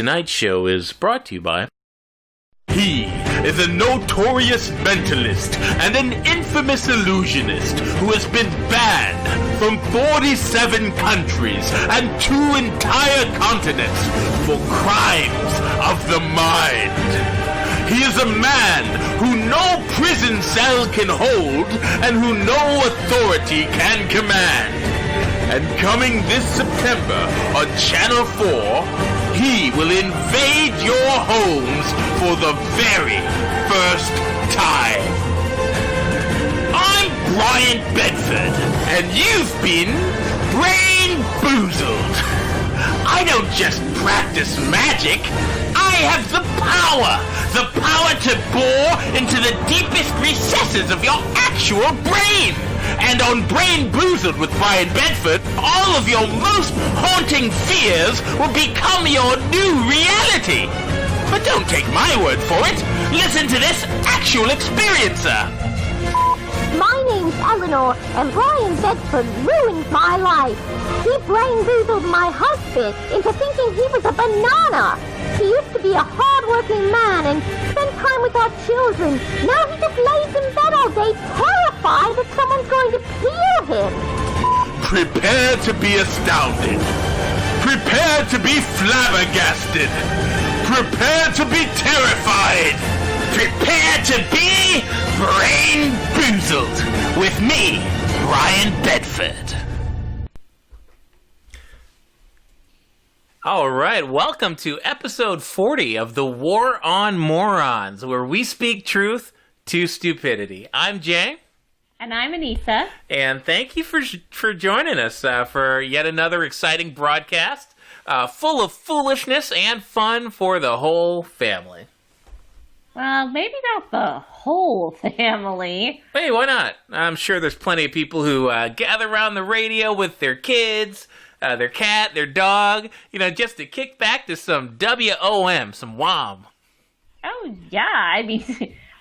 Tonight's show is brought to you by... He is a notorious mentalist and an infamous illusionist who has been banned from 47 countries and 2 entire continents for crimes of the mind. He is a man who no prison cell can hold and who no authority can command. And coming this September on Channel 4, he will invade your homes for the very first time. I'm Brian Bedford, and you've been brain-boozled. I don't just practice magic. I have the power to bore into the deepest recesses of your actual brain. And on Brain Boozled with Brian Bedford, all of your most haunting fears will become your new reality. But don't take my word for it. Listen to this actual experiencer. My name's Eleanor, and Brian Bedford ruined my life. He brain-boozled my husband into thinking he was a banana. He used to be a hard-working man and spend time with our children. Now he just lays in bed all day, terrified that someone's going to peel him. Prepare to be astounded. Prepare to be flabbergasted. Prepare to be terrified. Prepare to be brain-boozled with me, Brian Bedford. All right, welcome to episode 40 of the War on Morons, where we speak truth to stupidity. I'm Jay. And I'm Anisa. And thank you for joining us for yet another exciting broadcast full of foolishness and fun for the whole family. Well, maybe not the whole family. Hey, why not? I'm sure there's plenty of people who gather around the radio with their kids, their cat, their dog, just to kick back to some WOM, some WOM. Oh, yeah. I mean,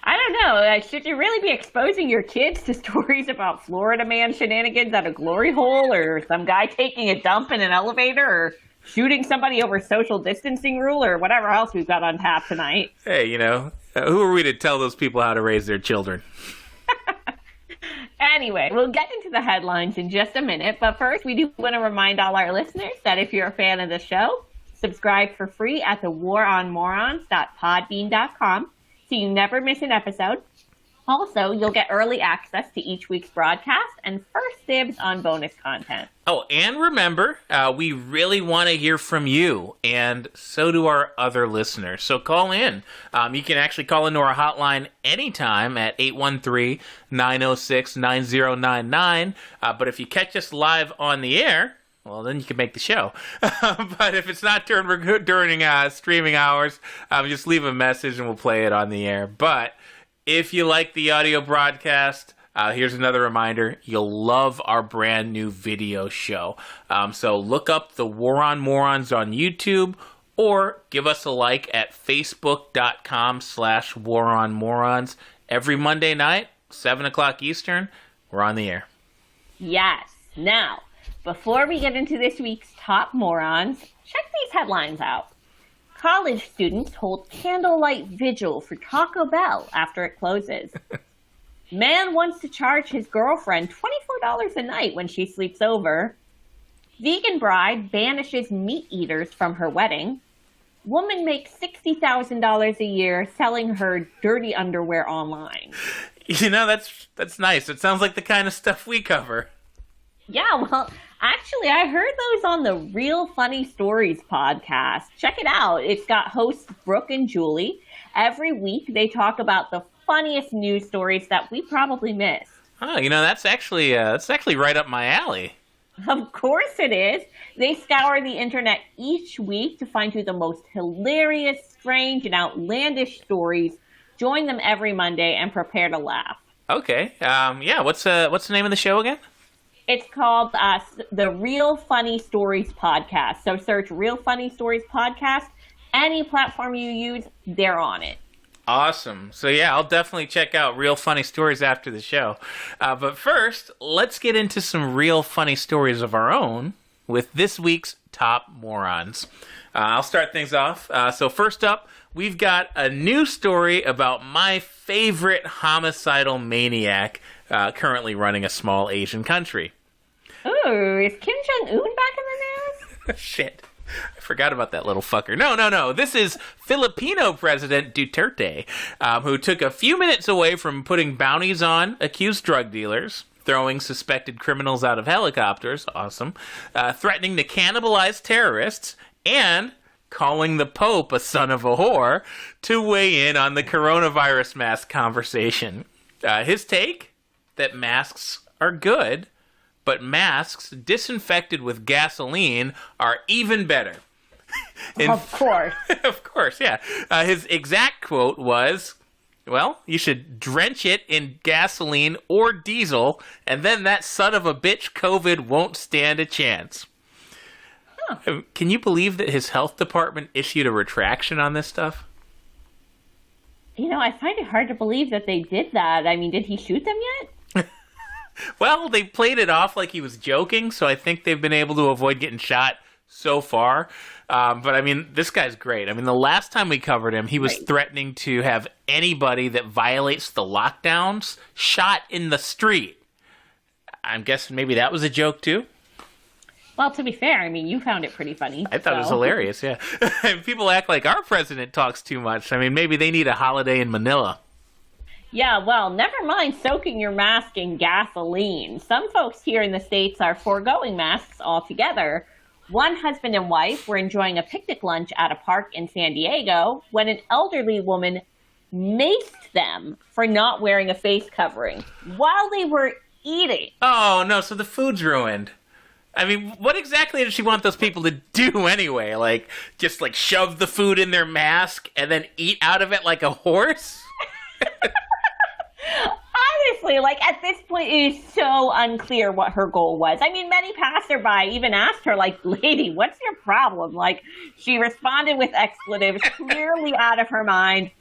I don't know. Should you really be exposing your kids to stories about Florida man shenanigans at a glory hole, or some guy taking a dump in an elevator, or shooting somebody over social distancing rule, or whatever else we've got on tap tonight? Hey, who are we to tell those people how to raise their children? Anyway, we'll get into the headlines in just a minute, but first we do want to remind all our listeners that if you're a fan of the show, subscribe for free at thewaronmorons.podbean.com so you never miss an episode. Also, you'll get early access to each week's broadcast and first dibs on bonus content. Oh, and remember, we really want to hear from you, and so do our other listeners. So call in. You can actually call into our hotline anytime at 813-906-9099. But if you catch us live on the air, well, then you can make the show. But if it's not during streaming hours, just leave a message and we'll play it on the air. But if you like the audio broadcast, here's another reminder. You'll love our brand new video show. So look up the War on Morons on YouTube or give us a like at facebook.com/waronmorons. Every Monday night, 7 o'clock Eastern, we're on the air. Yes. Now, before we get into this week's top morons, check these headlines out. College students hold candlelight vigil for Taco Bell after it closes. Man wants to charge his girlfriend $24 a night when she sleeps over. Vegan bride banishes meat eaters from her wedding. Woman makes $60,000 a year selling her dirty underwear online. That's nice. It sounds like the kind of stuff we cover. Yeah, well, actually, I heard those on the Real Funny Stories podcast. Check it out. It's got hosts Brooke and Julie. Every week, they talk about the funniest news stories that we probably missed. Oh, that's actually right up my alley. Of course it is. They scour the internet each week to find you the most hilarious, strange, and outlandish stories. Join them every Monday and prepare to laugh. Okay. What's the name of the show again? It's called the Real Funny Stories Podcast. So search Real Funny Stories Podcast. Any platform you use, they're on it. Awesome. So yeah, I'll definitely check out Real Funny Stories after the show. But first, let's get into some real funny stories of our own with this week's Top Morons. I'll start things off. So first up, we've got a new story about my favorite homicidal maniac currently running a small Asian country. Ooh, is Kim Jong-un back in the news? Shit. I forgot about that little fucker. No. This is Filipino President Duterte, who took a few minutes away from putting bounties on accused drug dealers, throwing suspected criminals out of helicopters, awesome, threatening to cannibalize terrorists, and calling the Pope a son of a whore to weigh in on the coronavirus mask conversation. His take? That masks are good, but masks disinfected with gasoline are even better. Of course. Of course, yeah. His exact quote was, well, you should drench it in gasoline or diesel, and then that son of a bitch COVID won't stand a chance. Huh. Can you believe that his health department issued a retraction on this stuff? You know, I find it hard to believe that they did that. I mean, did he shoot them yet? Well, they played it off like he was joking, so I think they've been able to avoid getting shot so far. But, I mean, this guy's great. I mean, the last time we covered him, he was threatening to have anybody that violates the lockdowns shot in the street. I'm guessing maybe that was a joke, too? Well, to be fair, I mean, you found it pretty funny. I thought it was hilarious, yeah. People act like our president talks too much. I mean, maybe they need a holiday in Manila. Yeah, well, never mind soaking your mask in gasoline. Some folks here in the States are foregoing masks altogether. One husband and wife were enjoying a picnic lunch at a park in San Diego when an elderly woman maced them for not wearing a face covering while they were eating. Oh, no, so the food's ruined. I mean, what exactly does she want those people to do anyway? Like, just, like, shove the food in their mask and then eat out of it like a horse? Honestly, like, at this point, it is so unclear what her goal was. I mean, many passerby even asked her, like, lady, what's your problem? Like, she responded with expletives, clearly out of her mind.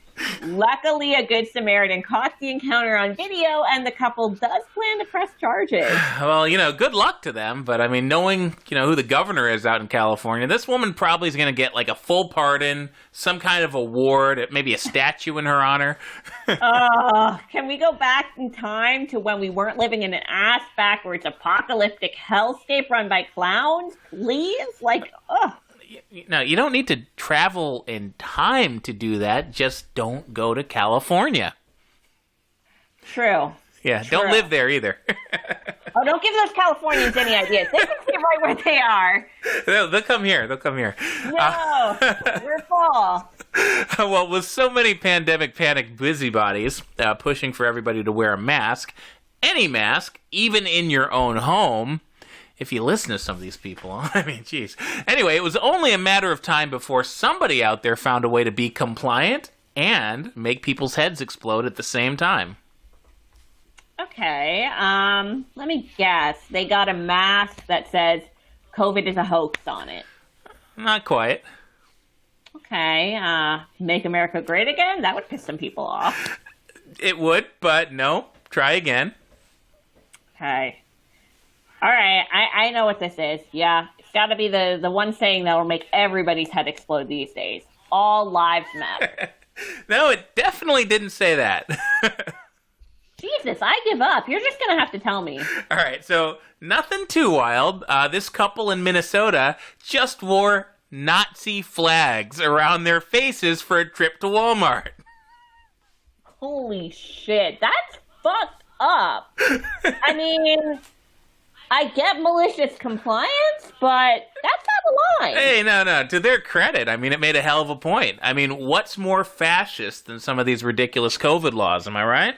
Luckily, a good Samaritan caught the encounter on video, and the couple does plan to press charges. Well, you know, good luck to them. But, I mean, knowing, you know, who the governor is out in California, this woman probably is going to get, like, a full pardon, some kind of award, maybe a statue in her honor. Can we go back in time to when we weren't living in an ass-backwards apocalyptic hellscape run by clowns? Please? Like, ugh. No, you don't need to travel in time to do that. Just don't go to California. True. Yeah, don't live there either. Oh, don't give those Californians any ideas. They can stay right where they are. They'll come here. No, we're full. Well, with so many pandemic panic busybodies pushing for everybody to wear a mask, any mask, even in your own home, if you listen to some of these people, I mean, geez. Anyway, it was only a matter of time before somebody out there found a way to be compliant and make people's heads explode at the same time. Okay, let me guess. They got a mask that says COVID is a hoax on it. Not quite. Okay, make America great again? That would piss some people off. It would, but no. Try again. Okay. All right, I know what this is. Yeah, it's got to be the one saying that will make everybody's head explode these days. All lives matter. No, it definitely didn't say that. Jesus, I give up. You're just going to have to tell me. All right, so nothing too wild. This couple in Minnesota just wore Nazi flags around their faces for a trip to Walmart. Holy shit, that's fucked up. I mean, I get malicious compliance, but that's not the line. Hey, no. To their credit, I mean, it made a hell of a point. I mean, what's more fascist than some of these ridiculous COVID laws, am I right?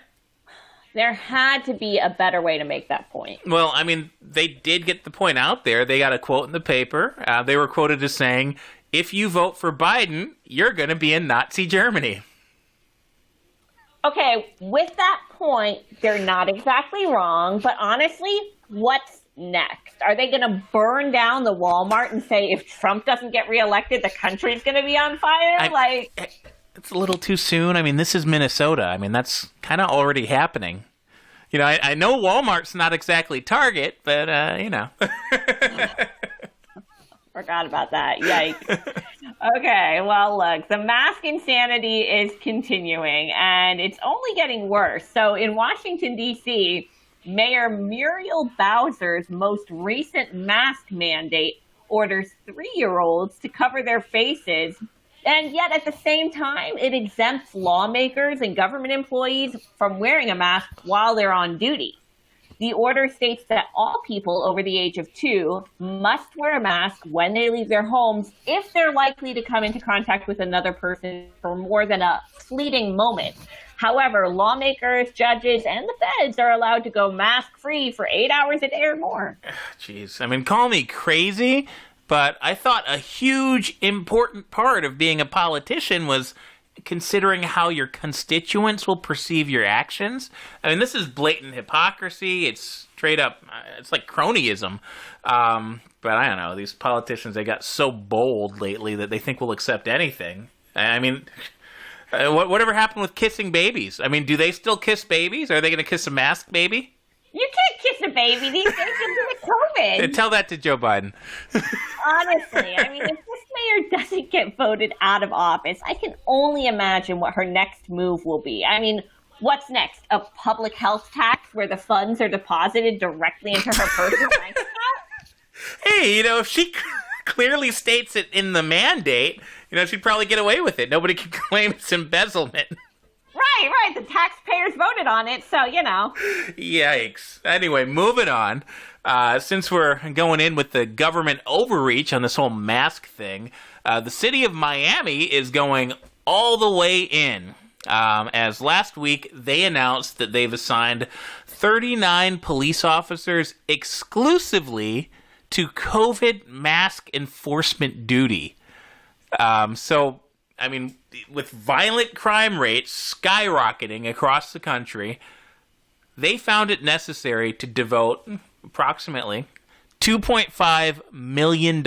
There had to be a better way to make that point. Well, I mean, they did get the point out there. They got a quote in the paper. They were quoted as saying, if you vote for Biden, you're going to be in Nazi Germany. Okay, with that point, they're not exactly wrong, but honestly, what's next? Are they going to burn down the Walmart and say if Trump doesn't get reelected, the country's going to be on fire? It's a little too soon. I mean, this is Minnesota. I mean, that's kind of already happening. You know, I know Walmart's not exactly Target, but, you know. Forgot about that. Yikes. Okay, well, look, the mask insanity is continuing, and it's only getting worse. So in Washington, D.C., Mayor Muriel Bowser's most recent mask mandate orders 3-year-olds to cover their faces, and yet at the same time, it exempts lawmakers and government employees from wearing a mask while they're on duty. The order states that all people over the age of 2 must wear a mask when they leave their homes if they're likely to come into contact with another person for more than a fleeting moment. However, lawmakers, judges, and the feds are allowed to go mask-free for 8 hours a day or more. Jeez, I mean, call me crazy, but I thought a huge, important part of being a politician was considering how your constituents will perceive your actions. I mean, this is blatant hypocrisy. It's straight up, it's like cronyism. But I don't know, these politicians, they got so bold lately that they think we'll accept anything. I mean, whatever happened with kissing babies? I mean, do they still kiss babies? Are they going to kiss a masked baby? You can't kiss a baby these days because of COVID. Tell that to Joe Biden. Honestly, I mean, if this mayor doesn't get voted out of office, I can only imagine what her next move will be. I mean, what's next? A public health tax where the funds are deposited directly into her personal bank account? Hey, if she clearly states it in the mandate, she'd probably get away with it. Nobody can claim it's embezzlement. Right. The taxpayers voted on it, so, Yikes. Anyway, moving on. Since we're going in with the government overreach on this whole mask thing, the city of Miami is going all the way in. As last week, they announced that they've assigned 39 police officers exclusively to COVID mask enforcement duty. So, I mean, with violent crime rates skyrocketing across the country, they found it necessary to devote approximately $2.5 million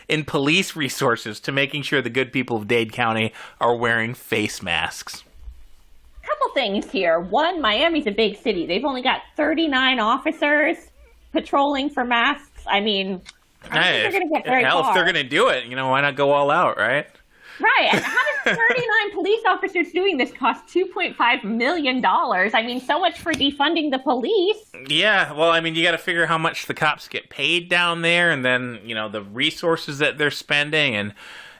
in police resources to making sure the good people of Dade County are wearing face masks. Couple things here. One, Miami's a big city. They've only got 39 officers patrolling for masks. I mean, I don't think they're going to get very far. If they're going to do it, why not go all out, right? Right. And how does 39 police officers doing this cost $2.5 million? I mean, so much for defunding the police. Yeah. Well, I mean, you got to figure how much the cops get paid down there and then, the resources that they're spending and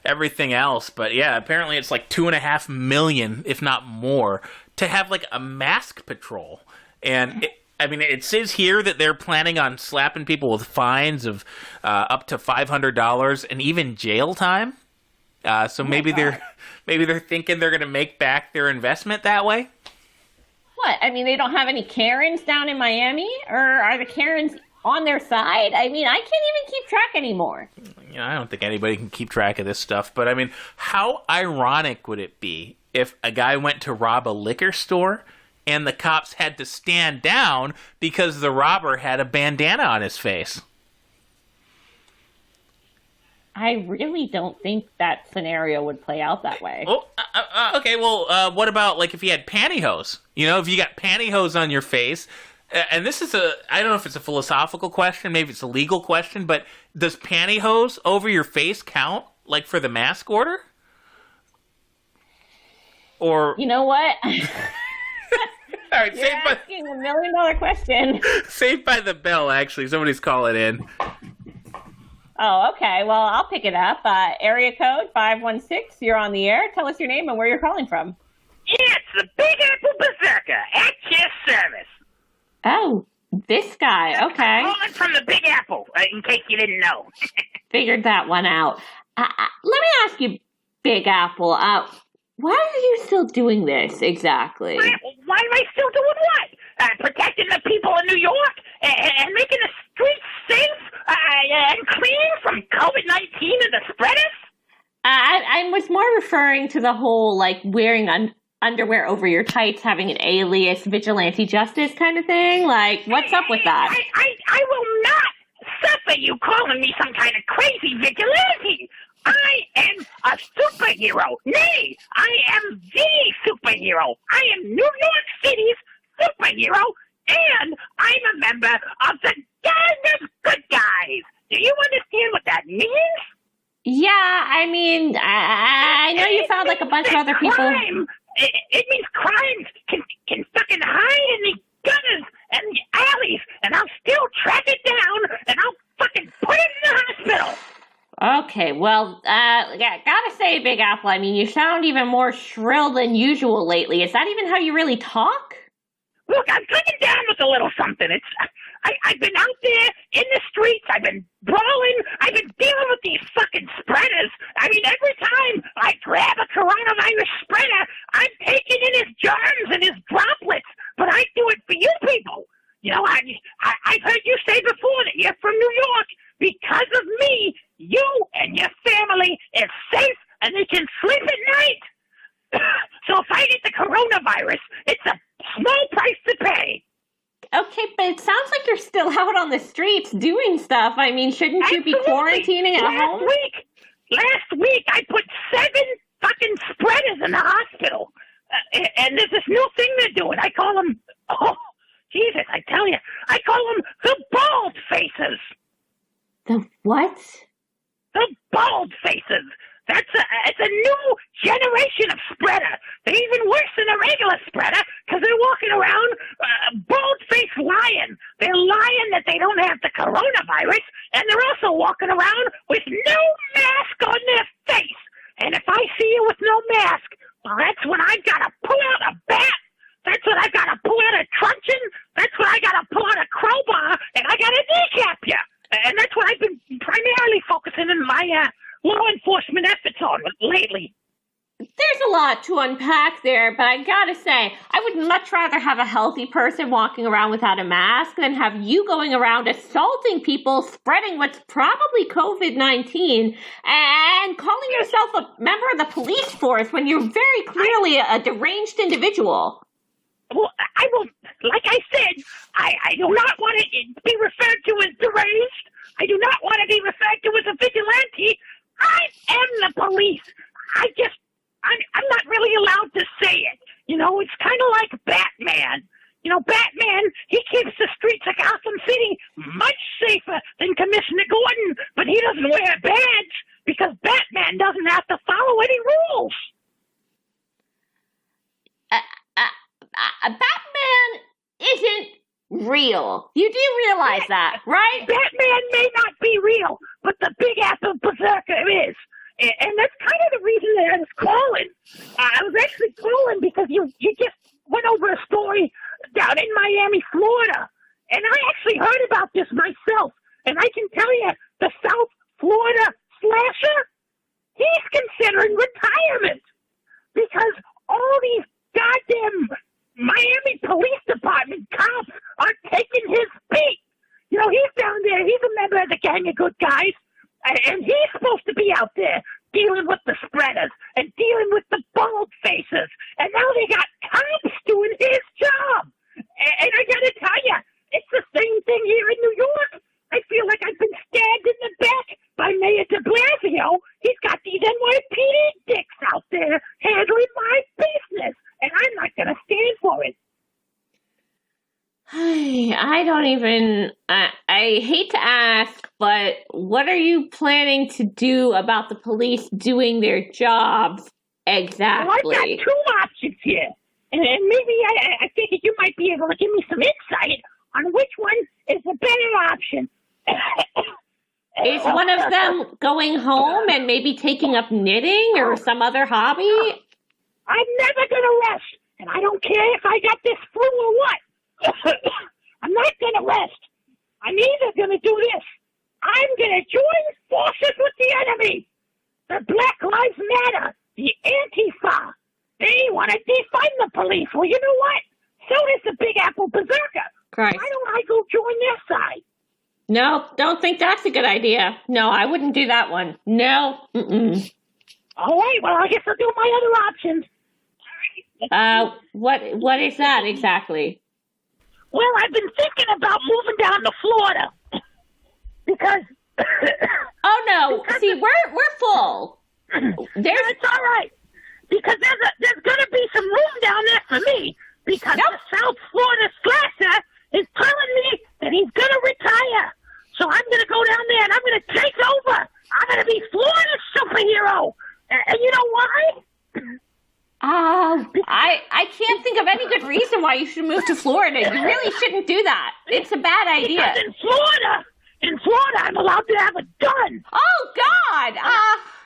everything else. But yeah, apparently it's like $2.5 million, if not more, to have like a mask patrol. And it says here that they're planning on slapping people with fines of up to $500 and even jail time. So maybe they're thinking they're going to make back their investment that way. What? I mean, they don't have any Karens down in Miami, or are the Karens on their side? I mean, I can't even keep track anymore. I don't think anybody can keep track of this stuff. But I mean, how ironic would it be if a guy went to rob a liquor store and the cops had to stand down because the robber had a bandana on his face? I really don't think that scenario would play out that way. Oh, okay. Well, what about like if he had pantyhose? If you got pantyhose on your face, and this is I don't know if it's a philosophical question, maybe it's a legal question, but does pantyhose over your face count like for the mask order? Or you know what? All right, You're asking $1 million question. Saved by the bell. Actually, somebody's calling in. Oh, okay. Well, I'll pick it up. Area code 516. You're on the air. Tell us your name and where you're calling from. It's the Big Apple Berserker at your service. Oh, this guy. Okay. Calling from the Big Apple, in case you didn't know. Figured that one out. Let me ask you, Big Apple, why are you still doing this exactly? Why am I still doing what? Protecting the people of New York and making the streets safe and clean from COVID-19 and the spreaders? I was more referring to the whole, wearing underwear over your tights, having an alias, vigilante justice kind of thing. What's up with that? I will not suffer you calling me some kind of crazy vigilante. I am a superhero. Nay, I am the superhero. I am New York City's superhero, and I'm a member of the Gang of Good Guys. Do you understand what that means? Yeah, I mean, I know you found like a bunch of other people. Crime. It means crimes can fucking hide in the gutters and the alleys, and I'll still track it down, and I'll fucking put it in the hospital. Okay, well, gotta say, Big Apple, I mean, you sound even more shrill than usual lately. Is that even how you really talk? Look, I'm coming down with a little something. I've been out there in the streets. I've been brawling. I've been dealing with these fucking spreaders. I mean, every time I grab a coronavirus spreader, I'm taking in his germs and his droplets. But I do it for you people. You know, I've heard you say before that you're from New York. Because of me, you and your family is safe and they can sleep at night. So if I get the coronavirus, it's a small price to pay. Okay, but it sounds like you're still out on the streets doing stuff. I mean, shouldn't you be quarantining at home? Last week, I put 7 fucking spreaders in the hospital. And there's this new thing they're doing. I call them, oh, Jesus, I tell you, I call them the bald faces. The what? The bald faces. It's a new generation of spreader. They're even worse than a regular spreader because they're walking around bald-faced lying. They're lying that they don't have the coronavirus, and they're also walking around with no mask on their face. And if I see you with no mask, well, that's when I've got to pull out a bat. That's when I've got to pull out a truncheon. That's when I got to pull out a crowbar, and I got to kneecap you. And that's what I've been primarily focusing on my law enforcement efforts on lately. There's a lot to unpack there, but I gotta say, I would much rather have a healthy person walking around without a mask than have you going around assaulting people, spreading what's probably COVID-19, and calling yourself a member of the police force when you're very clearly a deranged individual. Well, I will, like I said, I do not want to be referred to as deranged. I do not want to be referred to as a vigilante. I am the police. I'm not really allowed to say it. You know, it's kind of like Batman. You know, Batman, he keeps the streets of Gotham City much safer than Commissioner Gordon, but he doesn't wear a badge because Batman doesn't have to follow any rules. Batman Isn't real. You do realize that, right? Batman may not be real, but the Big Apple Berserker is. And that's kind of the reason that I was calling. I was actually calling because you just went over a story down in Miami, Florida. And I actually heard about this myself. And I can tell you, the South Florida slasher, he's considering retirement. Because all these goddamn Miami Police Department cops are taking his beat. You know, he's down there. He's a member of the Gang of Good Guys. And he's supposed to be out there dealing with the spreaders and dealing with the bald faces. And now they got cops doing his job. And I got to tell you, it's the same thing here in New York. I feel like I've been stabbed in the back by Mayor de Blasio. He's got these NYPD dicks out there handling my business. And I'm not going to stand for it. I don't even, I hate to ask, but what are you planning to do about the police doing their jobs exactly? Well, I've got two options here. And maybe I think you might be able to give me some insight on which one is the better option. Is one of them going home and maybe taking up knitting or some other hobby? I'm never going to rest. And I don't care if I got this flu or what. I'm not going to rest. I'm either going to do this. I'm going to join forces with the enemy. The Black Lives Matter, the Antifa. They want to defund the police. Well, you know what? So does the Big Apple Berserker. Christ. Why don't I go join their side? No, don't think that's a good idea. No, I wouldn't do that one. No. Mm-mm. All right, well, I guess I'll do my other options. All right. What is that exactly? Well, I've been thinking about moving down to Florida because. Oh no! Because see, we're full. It's all right because there's going to be some room down there for me because the South Florida slasher is telling me that he's going to retire. So I'm going to go down there and I'm going to take over. I'm going to be Florida's superhero. And you know why? I can't think of any good reason why you should move to Florida. You really shouldn't do that. It's a bad idea. Because in Florida, I'm allowed to have a gun. Oh, God! And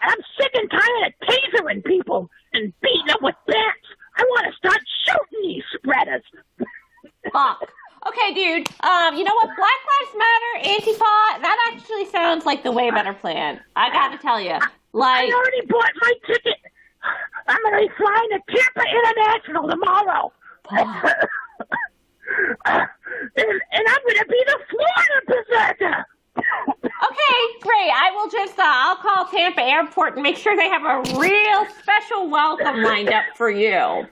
I'm sick and tired of tasering people and beating them with bats. I want to start shooting these spreaders. Fuck. Okay, dude. You know what? Black Lives Matter, Antifa, that actually sounds like the way better plan. I gotta tell you. I already bought my ticket. I'm going to be flying to Tampa International tomorrow. And I'm going to be the Florida Berserker. Okay, great. I will just, I'll call Tampa Airport and make sure they have a real special welcome lined up for you. I'll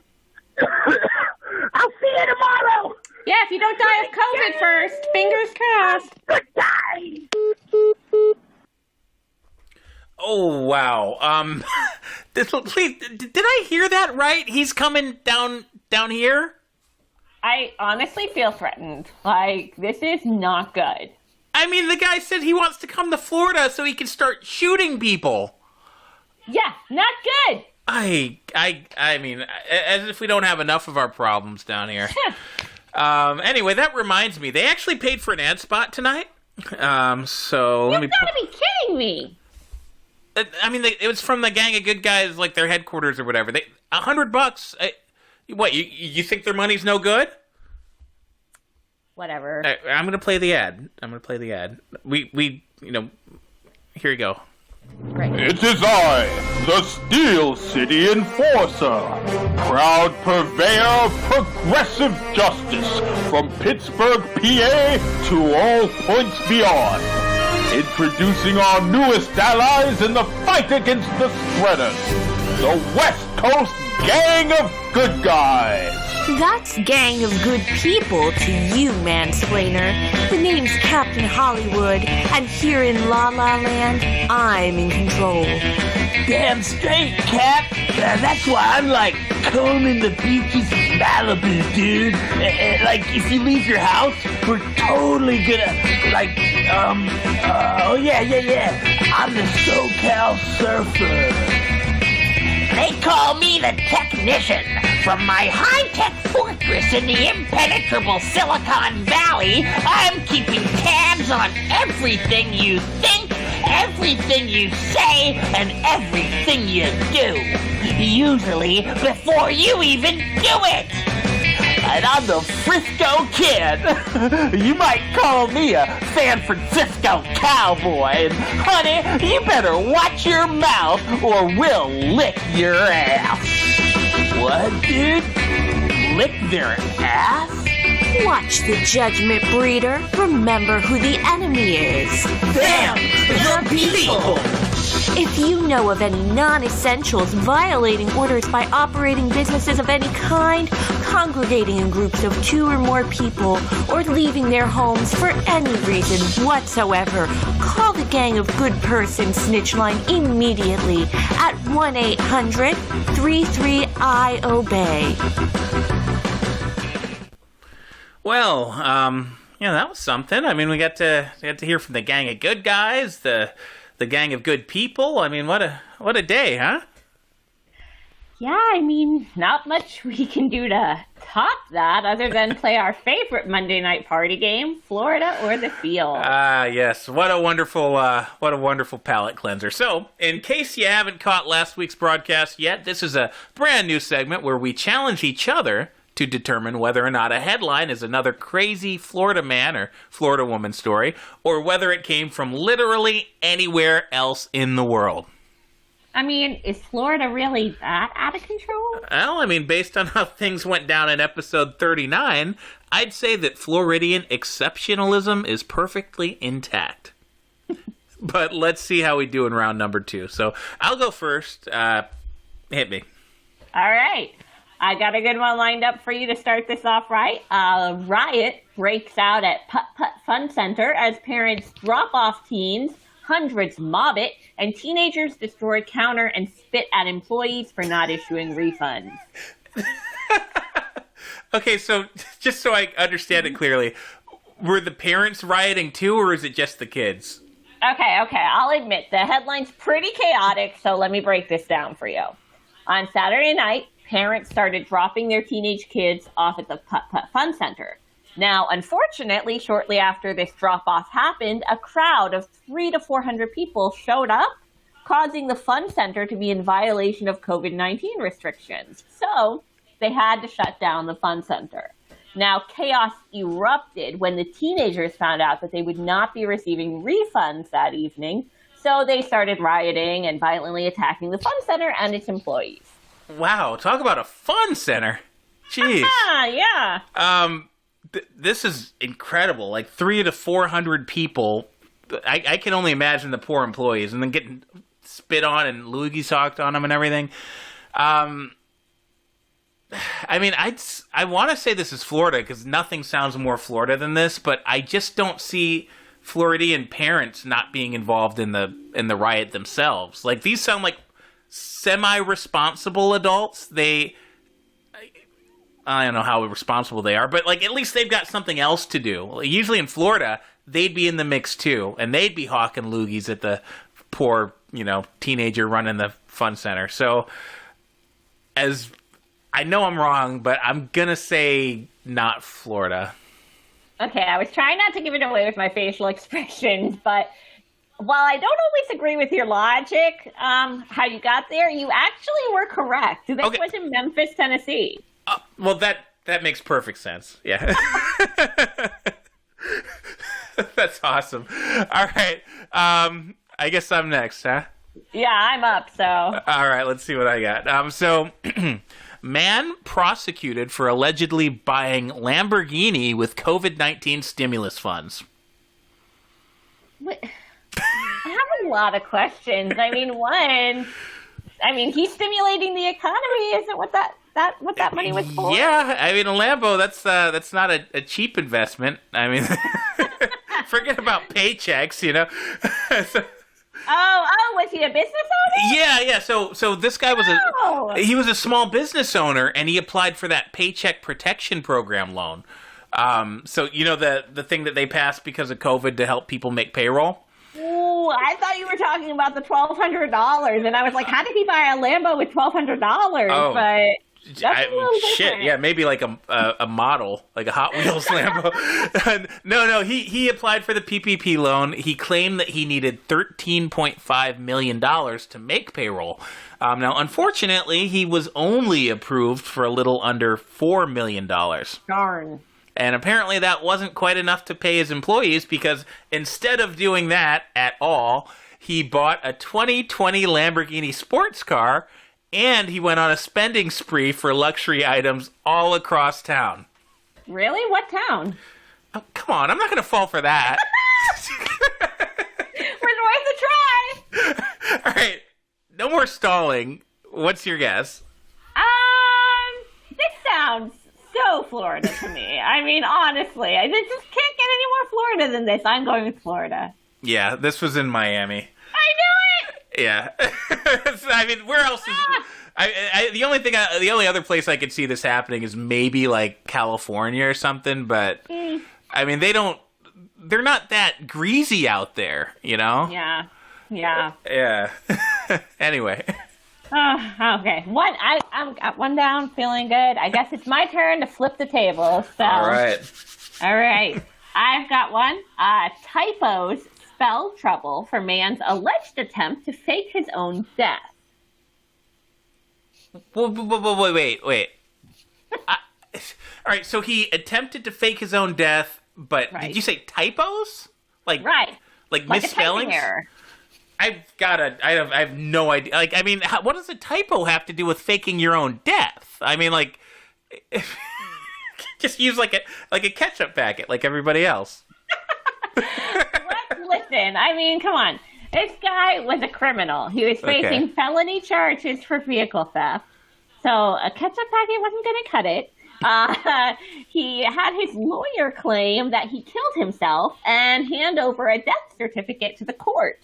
see you tomorrow. Yeah, if you don't die of COVID first. Fingers crossed. Goodbye. Oh, wow. Did I hear that right? He's coming down here? I honestly feel threatened. Like, this is not good. I mean, the guy said he wants to come to Florida so he can start shooting people. Yeah, not good. I mean, as if we don't have enough of our problems down here. Anyway, that reminds me, they actually paid for an ad spot tonight. So let me. You gotta be kidding me. I mean, it was from the Gang of Good Guys, like their headquarters or whatever. $100. What? You think their money's no good? Whatever. I'm gonna play the ad. We here you go. Great. It is I, the Steel City Enforcer, proud purveyor of progressive justice from Pittsburgh, PA to all points beyond. Introducing our newest allies in the fight against the spreaders, the West Coast Gang of Good Guys. That's Gang of Good People to you, mansplainer. The name's Captain Hollywood, and here in La La Land, I'm in control. Damn straight, Cap. That's why I'm like combing the beaches of Malibu, dude. Like, if you leave your house, we're totally gonna, oh yeah. I'm the SoCal Surfer. They call me the Technician. From my high-tech fortress in the impenetrable Silicon Valley, I'm keeping tabs on everything you think, everything you say, and everything you do. Usually before you even do it. And I'm the Frisco Kid. You might call me a San Francisco cowboy. And honey, you better watch your mouth or we'll lick your ass. What, dude? Lick their ass? Watch the judgment, breeder. Remember who the enemy is. Damn, the people! If you know of any non-essentials violating orders by operating businesses of any kind, congregating in groups of 2 or more people, or leaving their homes for any reason whatsoever, call the Gang of Good Person snitch line immediately at 1-800-33-I-OBEY. Well, that was something. I mean, we got to hear from the Gang of Good Guys, the Gang of Good People. I mean, what a day, huh? Yeah, I mean, not much we can do to top that other than play our favorite Monday night party game, Florida or the Field. Yes. What a wonderful palate cleanser. So, in case you haven't caught last week's broadcast yet, this is a brand new segment where we challenge each other to determine whether or not a headline is another crazy Florida man or Florida woman story, or whether it came from literally anywhere else in the world. I mean, is Florida really that out of control? Well, I mean, based on how things went down in episode 39, I'd say that Floridian exceptionalism is perfectly intact. But let's see how we do in round number 2. So I'll go first. Hit me. All right. I got a good one lined up for you to start this off right. A riot breaks out at Putt Putt Fun Center as parents drop off teens, hundreds mob it, and teenagers destroy counter and spit at employees for not issuing refunds. Okay, so just so I understand it clearly, were the parents rioting too, or is it just the kids? Okay, I'll admit the headline's pretty chaotic, so let me break this down for you. On Saturday night, parents started dropping their teenage kids off at the Putt Fun Center. Now, unfortunately, shortly after this drop-off happened, a crowd of 300 to 400 people showed up, causing the Fun Center to be in violation of COVID-19 restrictions. So they had to shut down the Fun Center. Now, chaos erupted when the teenagers found out that they would not be receiving refunds that evening, so they started rioting and violently attacking the Fun Center and its employees. Wow, talk about a fun center. Jeez. Yeah. This is incredible. Like 300 to 400 people. I can only imagine the poor employees, and then getting spit on and loogie socked on them and everything. I mean, I want to say this is Florida because nothing sounds more Florida than this, but I just don't see Floridian parents not being involved in the riot themselves. Like, these sound like semi-responsible adults. I don't know how responsible they are, but like at least they've got something else to do. Like, usually in Florida, they'd be in the mix too, and they'd be hawking loogies at the poor, teenager running the fun center. So, as I know I'm wrong, but I'm going to say not Florida. Okay, I was trying not to give it away with my facial expressions, but while I don't always agree with your logic, how you got there, you actually were correct. This was in Memphis, Tennessee. Well, that makes perfect sense. Yeah. That's awesome. All right. I guess I'm next, huh? Yeah, I'm up, so. All right, let's see what I got. So, man prosecuted for allegedly buying Lamborghini with COVID-19 stimulus funds. What? I have a lot of questions. I mean, he's stimulating the economy. Isn't what that money was for? Yeah, I mean, a Lambo, that's not a cheap investment. I mean, forget about paychecks, So, was he a business owner? Yeah. So this guy was he was a small business owner, and he applied for that Paycheck Protection Program loan. So the thing that they passed because of COVID to help people make payroll. Ooh, I thought you were talking about the $1,200, and I was like, how did he buy a Lambo with $1,200? Oh. But that's a little shit, yeah, maybe like a model, like a Hot Wheels Lambo. No, he applied for the PPP loan. He claimed that he needed $13.5 million to make payroll. Now, unfortunately, he was only approved for a little under $4 million. Darn. And apparently that wasn't quite enough to pay his employees because instead of doing that at all, he bought a 2020 Lamborghini sports car, and he went on a spending spree for luxury items all across town. Really? What town? Oh, come on, I'm not going to fall for that. We're worth a try. All right, no more stalling. What's your guess? This sounds so Florida to me. I mean, honestly, I just can't get any more Florida than this. I'm going with Florida. Yeah, this was in Miami. I knew it! Yeah. I mean, where else is... the only other place I could see this happening is maybe like California or something, but I mean, they're not that greasy out there, Yeah. Yeah. Anyway. Oh, okay. I'm got one down, feeling good. I guess it's my turn to flip the table. So. All right. I've got one. Typos spell trouble for man's alleged attempt to fake his own death. Wait. All right, so he attempted to fake his own death, but did you say typos? Like misspellings? A error. I have no idea. Like, I mean, what does a typo have to do with faking your own death? I mean, like, just use like a ketchup packet, like everybody else. Listen, I mean, come on. This guy was a criminal. He was facing felony charges for vehicle theft. So a ketchup packet wasn't going to cut it. He had his lawyer claim that he killed himself and hand over a death certificate to the court.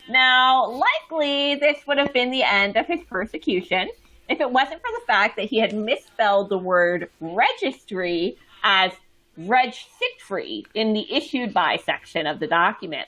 Now, likely this would have been the end of his persecution if it wasn't for the fact that he had misspelled the word registry as Reg Siegfried in the issued by section of the document.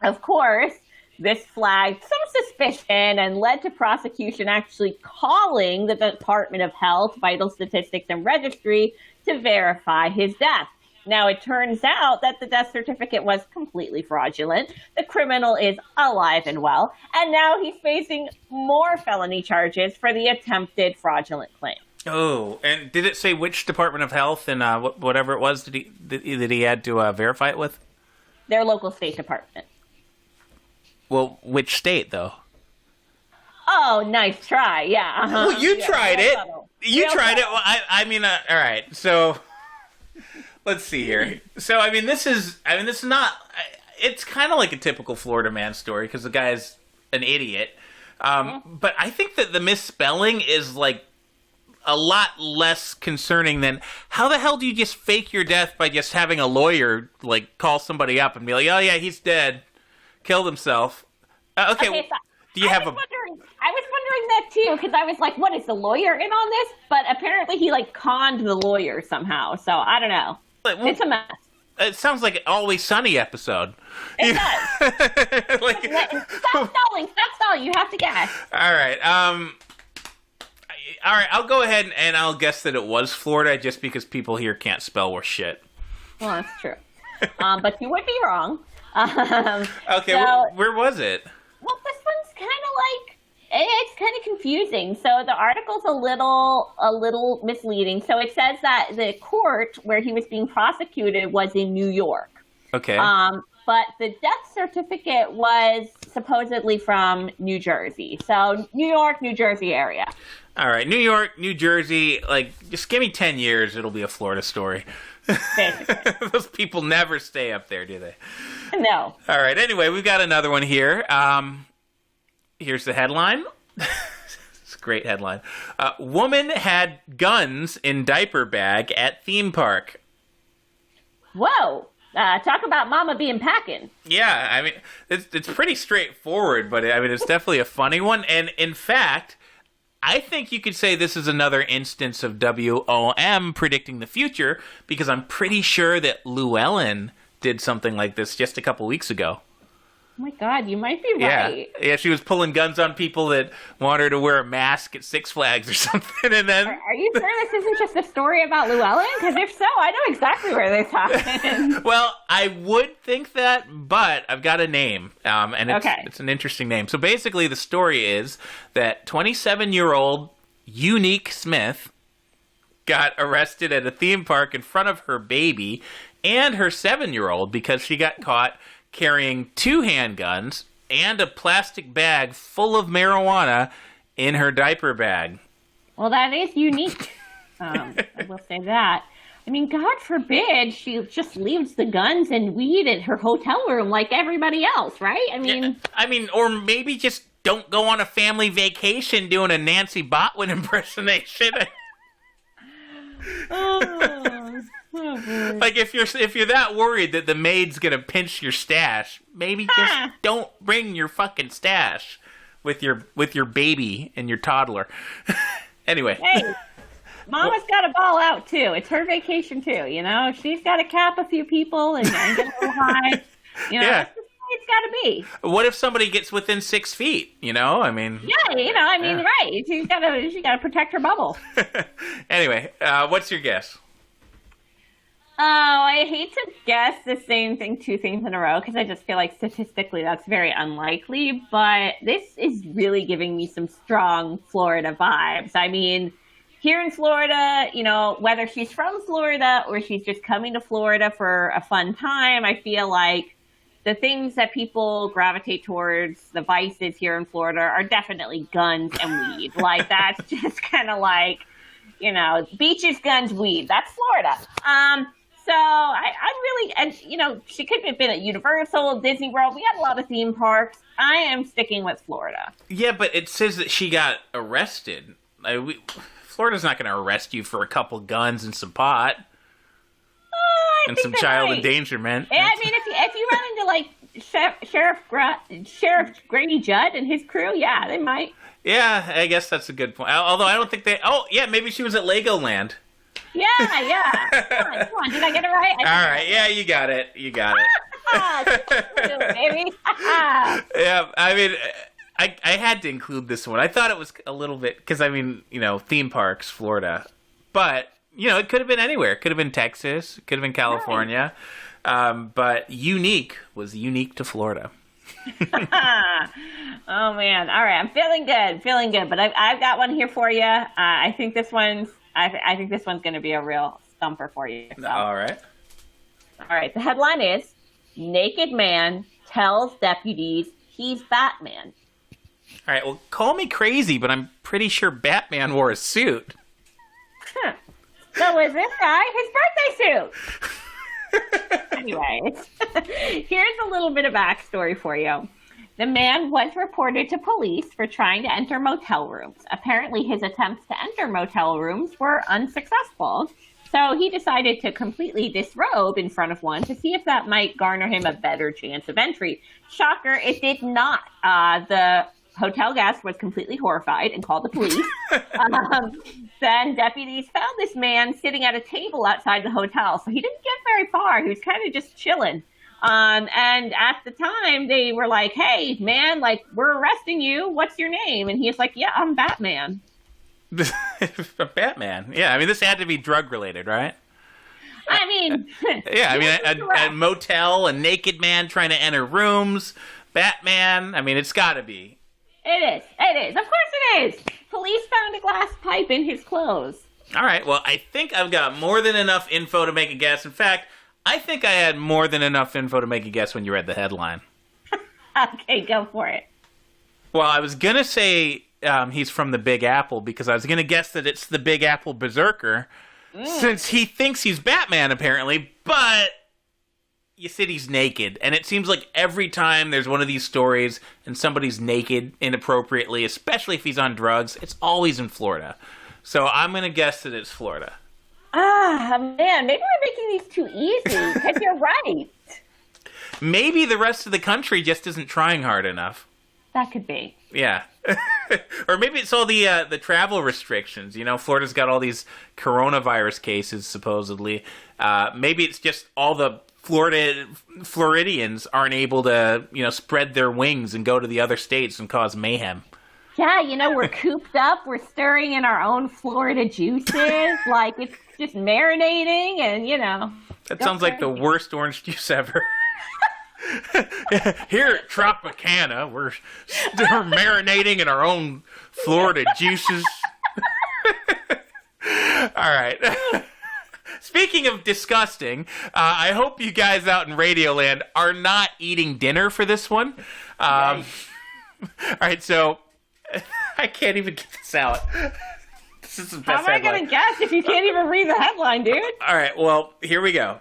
Of course, this flagged some suspicion and led to prosecution actually calling the Department of Health, Vital Statistics, and Registry to verify his death. Now, it turns out that the death certificate was completely fraudulent. The criminal is alive and well, and now he's facing more felony charges for the attempted fraudulent claim. Oh, and did it say which Department of Health and whatever it was that he had to verify it with? Their local state department. Well, which state, though? Oh, nice try. Yeah. Uh-huh. Well, you tried it. You Real tried it. subtle. Well, I mean, all right. So let's see here. So, this is not. It's kind of like a typical Florida man story because the guy's an idiot. But I think that the misspelling is like a lot less concerning than how the hell do you just fake your death by just having a lawyer like call somebody up and be like, oh yeah, he's dead, killed himself. Okay, so do you have a? I was wondering that too because I was like, what is the lawyer in on this? But apparently he like conned the lawyer somehow. So I don't know. Well, it's a mess. It sounds like an Always Sunny episode. It does. Like, Stop stalling. You have to guess. All right. All right. I'll go ahead and I'll guess that it was Florida, just because people here can't spell worth shit. Well, that's true. But you would be wrong. Okay. So, where was it? Well, this one's kind of like it's kind of confusing. So the article's a little misleading. So it says that the court where he was being prosecuted was in New York. Okay. But the death certificate was supposedly from New Jersey. So New York, New Jersey area. All right. New York, New Jersey, like, just give me 10 years. It'll be a Florida story. Basically. Those people never stay up there, do they? No. All right. Anyway, we've got another one here. Here's the headline. It's a great headline. Woman had guns in diaper bag at theme park. Whoa. Talk about mama being packing. Yeah, I mean, it's pretty straightforward, but I mean, it's definitely a funny one. And in fact, I think you could say this is another instance of WOM predicting the future, because I'm pretty sure that Llewellyn did something like this just a couple weeks ago. Oh my God, you might be right. Yeah, she was pulling guns on people that want her to wear a mask at Six Flags or something, and then... Are you sure this isn't just a story about Llewellyn? Because if so, I know exactly where this happened. Well, I would think that, but I've got a name, and it's an interesting name. So basically, the story is that 27-year-old Unique Smith got arrested at a theme park in front of her baby and her 7-year-old because she got caught carrying 2 handguns and a plastic bag full of marijuana in her diaper bag. Well, that is unique. I will say that. I mean, God forbid she just leaves the guns and weed at her hotel room like everybody else, right? I mean, or maybe just don't go on a family vacation doing a Nancy Botwin impersonation. Like if you're that worried that the maid's gonna pinch your stash, maybe just don't bring your fucking stash with your baby and your toddler. Anyway. Hey, Mama's got to ball out too. It's her vacation too, you know. She's got to cap a few people and get a little high. You know, yeah. That's just the way it's got to be. What if somebody gets within 6 feet? You know, I mean. Yeah, you know, right. She's got to protect her bubble. Anyway, what's your guess? Oh, I hate to guess the same thing 2 things in a row because I just feel like statistically that's very unlikely. But this is really giving me some strong Florida vibes. I mean, here in Florida, you know, whether she's from Florida or she's just coming to Florida for a fun time, I feel like the things that people gravitate towards, the vices here in Florida, are definitely guns and weed. Like, that's just kind of like, you know, beaches, guns, weed. That's Florida. So I really, and you know, she could have been at Universal, Disney World. We had a lot of theme parks. I am sticking with Florida. Yeah, but it says that she got arrested. Florida's not going to arrest you for a couple guns and some pot and some child endangerment. Yeah, I mean, if you run into like Sheriff Grady Judd and his crew, yeah, they might. Yeah, I guess that's a good point. Although I don't think they. Oh, yeah, maybe she was at Legoland. Yeah. Come on. Did I get it right? All right. Yeah, you got it. Baby. Yeah, I mean, I had to include this one. I thought it was a little bit, because, I mean, theme parks, Florida. But, it could have been anywhere. It could have been Texas. It could have been California. Right. But unique was unique to Florida. Oh, man. All right. I'm feeling good. But I've got one here for you. I think this one's going to be a real stumper for you. So. All right. The headline is, Naked Man Tells Deputies He's Batman. All right. Well, call me crazy, but I'm pretty sure Batman wore a suit. So was this guy his birthday suit? Anyways, here's a little bit of backstory for you. The man was reported to police for trying to enter motel rooms. Apparently, his attempts to enter motel rooms were unsuccessful. So he decided to completely disrobe in front of one to see if that might garner him a better chance of entry. Shocker, it did not. The hotel guest was completely horrified and called the police. Then deputies found this man sitting at a table outside the hotel. So he didn't get very far. He was kind of just chilling. And at the time, they were like, hey, man, we're arresting you. What's your name? And he's like, yeah, I'm Batman. Batman. Yeah, I mean, this had to be drug-related, right? I mean... yeah, I mean, a motel, a naked man trying to enter rooms, Batman. I mean, it's got to be. It is. Of course it is. Police found a glass pipe in his clothes. All right, well, I think I've got more than enough info to make a guess. In fact, I think I had more than enough info to make a guess when you read the headline. Okay, go for it. Well, I was going to say he's from the Big Apple because I was going to guess that it's the Big Apple Berserker since he thinks he's Batman, apparently, but you said he's naked, and it seems like every time there's one of these stories and somebody's naked inappropriately, especially if he's on drugs, it's always in Florida. So I'm going to guess that it's Florida. Man, maybe we're making these too easy, because you're right. Maybe the rest of the country just isn't trying hard enough. That could be. Yeah. Or maybe it's all the travel restrictions. Florida's got all these coronavirus cases, supposedly. Maybe it's just all the Floridians aren't able to, spread their wings and go to the other states and cause mayhem. Yeah, we're cooped up. We're stirring in our own Florida juices. It's just marinating and, That sounds like the worst orange juice ever. Here at Tropicana, we're marinating in our own Florida juices. All right. Speaking of disgusting, I hope you guys out in Radioland are not eating dinner for this one. All right, so I can't even get this out. This is the best How am I going to guess if you can't even read the headline, dude? All right, well, here we go.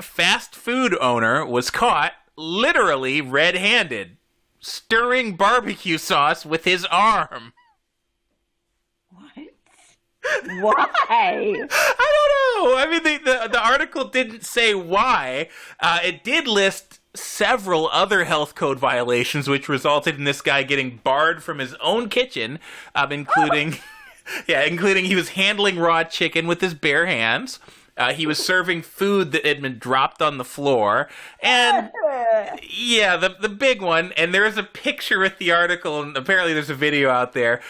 Fast food owner was caught literally red-handed, stirring barbecue sauce with his arm. Why? I don't know. I mean, the article didn't say why. It did list several other health code violations, which resulted in this guy getting barred from his own kitchen, including he was handling raw chicken with his bare hands. He was serving food that had been dropped on the floor. And, yeah, the big one, and there is a picture with the article, and apparently there's a video out there.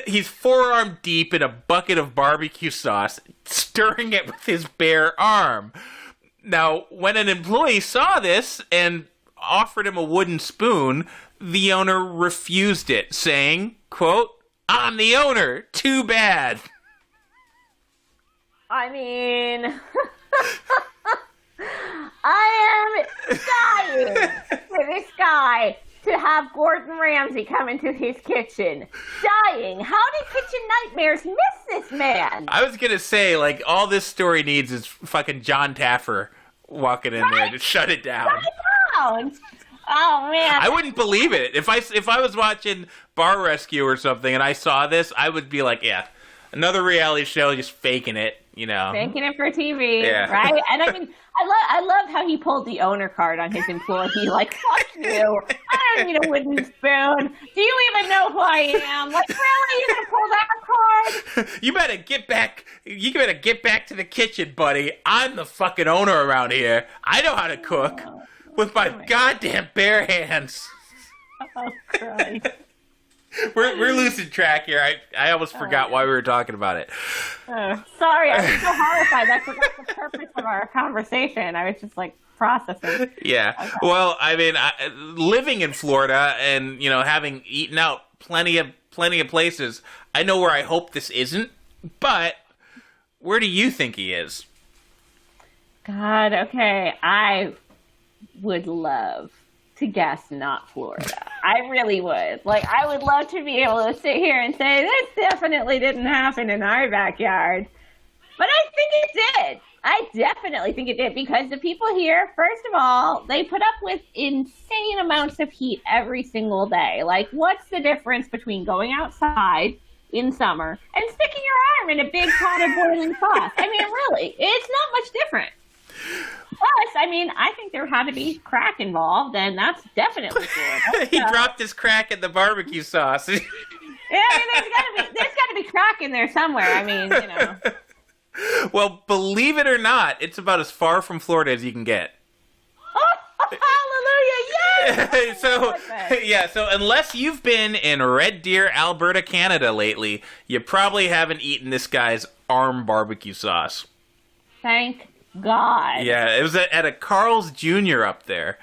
He's forearm deep in a bucket of barbecue sauce, stirring it with his bare arm. Now, when an employee saw this and offered him a wooden spoon, the owner refused it, saying, quote, "I'm the owner, too bad." I mean, I am dying for this guy to have Gordon Ramsay come into his kitchen. Dying. How did Kitchen Nightmares miss this man? I was going to say, all this story needs is fucking John Taffer walking in there to shut it down. Shut it down. Oh, man. I wouldn't believe it. If I was watching Bar Rescue or something and I saw this, I would be like, yeah, another reality show just faking it. Banking it for TV, Yeah. right? And I mean, I love how he pulled the owner card on his employee. Like, fuck you! I don't need a wooden spoon. Do you even know who I am? Like, really? You gonna pull that card? You better get back. You better get back to the kitchen, buddy. I'm the fucking owner around here. I know how to cook with my goddamn bare hands. Oh, Christ. We're losing track here. I almost forgot why we were talking about it. Sorry, I was so horrified. I forgot the purpose of our conversation. I was just like processing. Yeah. Okay. Well, I mean, living in Florida and having eaten out plenty of places, I know where I hope this isn't. But where do you think he is? God, okay. I would love to guess not Florida. I really would. Like, I would love to be able to sit here and say, this definitely didn't happen in our backyard. But I think it did. I definitely think it did, because the people here, first of all, they put up with insane amounts of heat every single day. Like, what's the difference between going outside in summer and sticking your arm in a big pot of boiling sauce? I mean, really, it's not much different. Plus, I mean, I think there had to be crack involved, and that's definitely Florida. He dropped his crack in the barbecue sauce. Yeah, I mean, there's got to be crack in there somewhere. I mean, Well, believe it or not, it's about as far from Florida as you can get. Oh, hallelujah! Yes. So unless you've been in Red Deer, Alberta, Canada lately, you probably haven't eaten this guy's arm barbecue sauce. Thank God. Yeah, it was at a Carl's Jr. up there.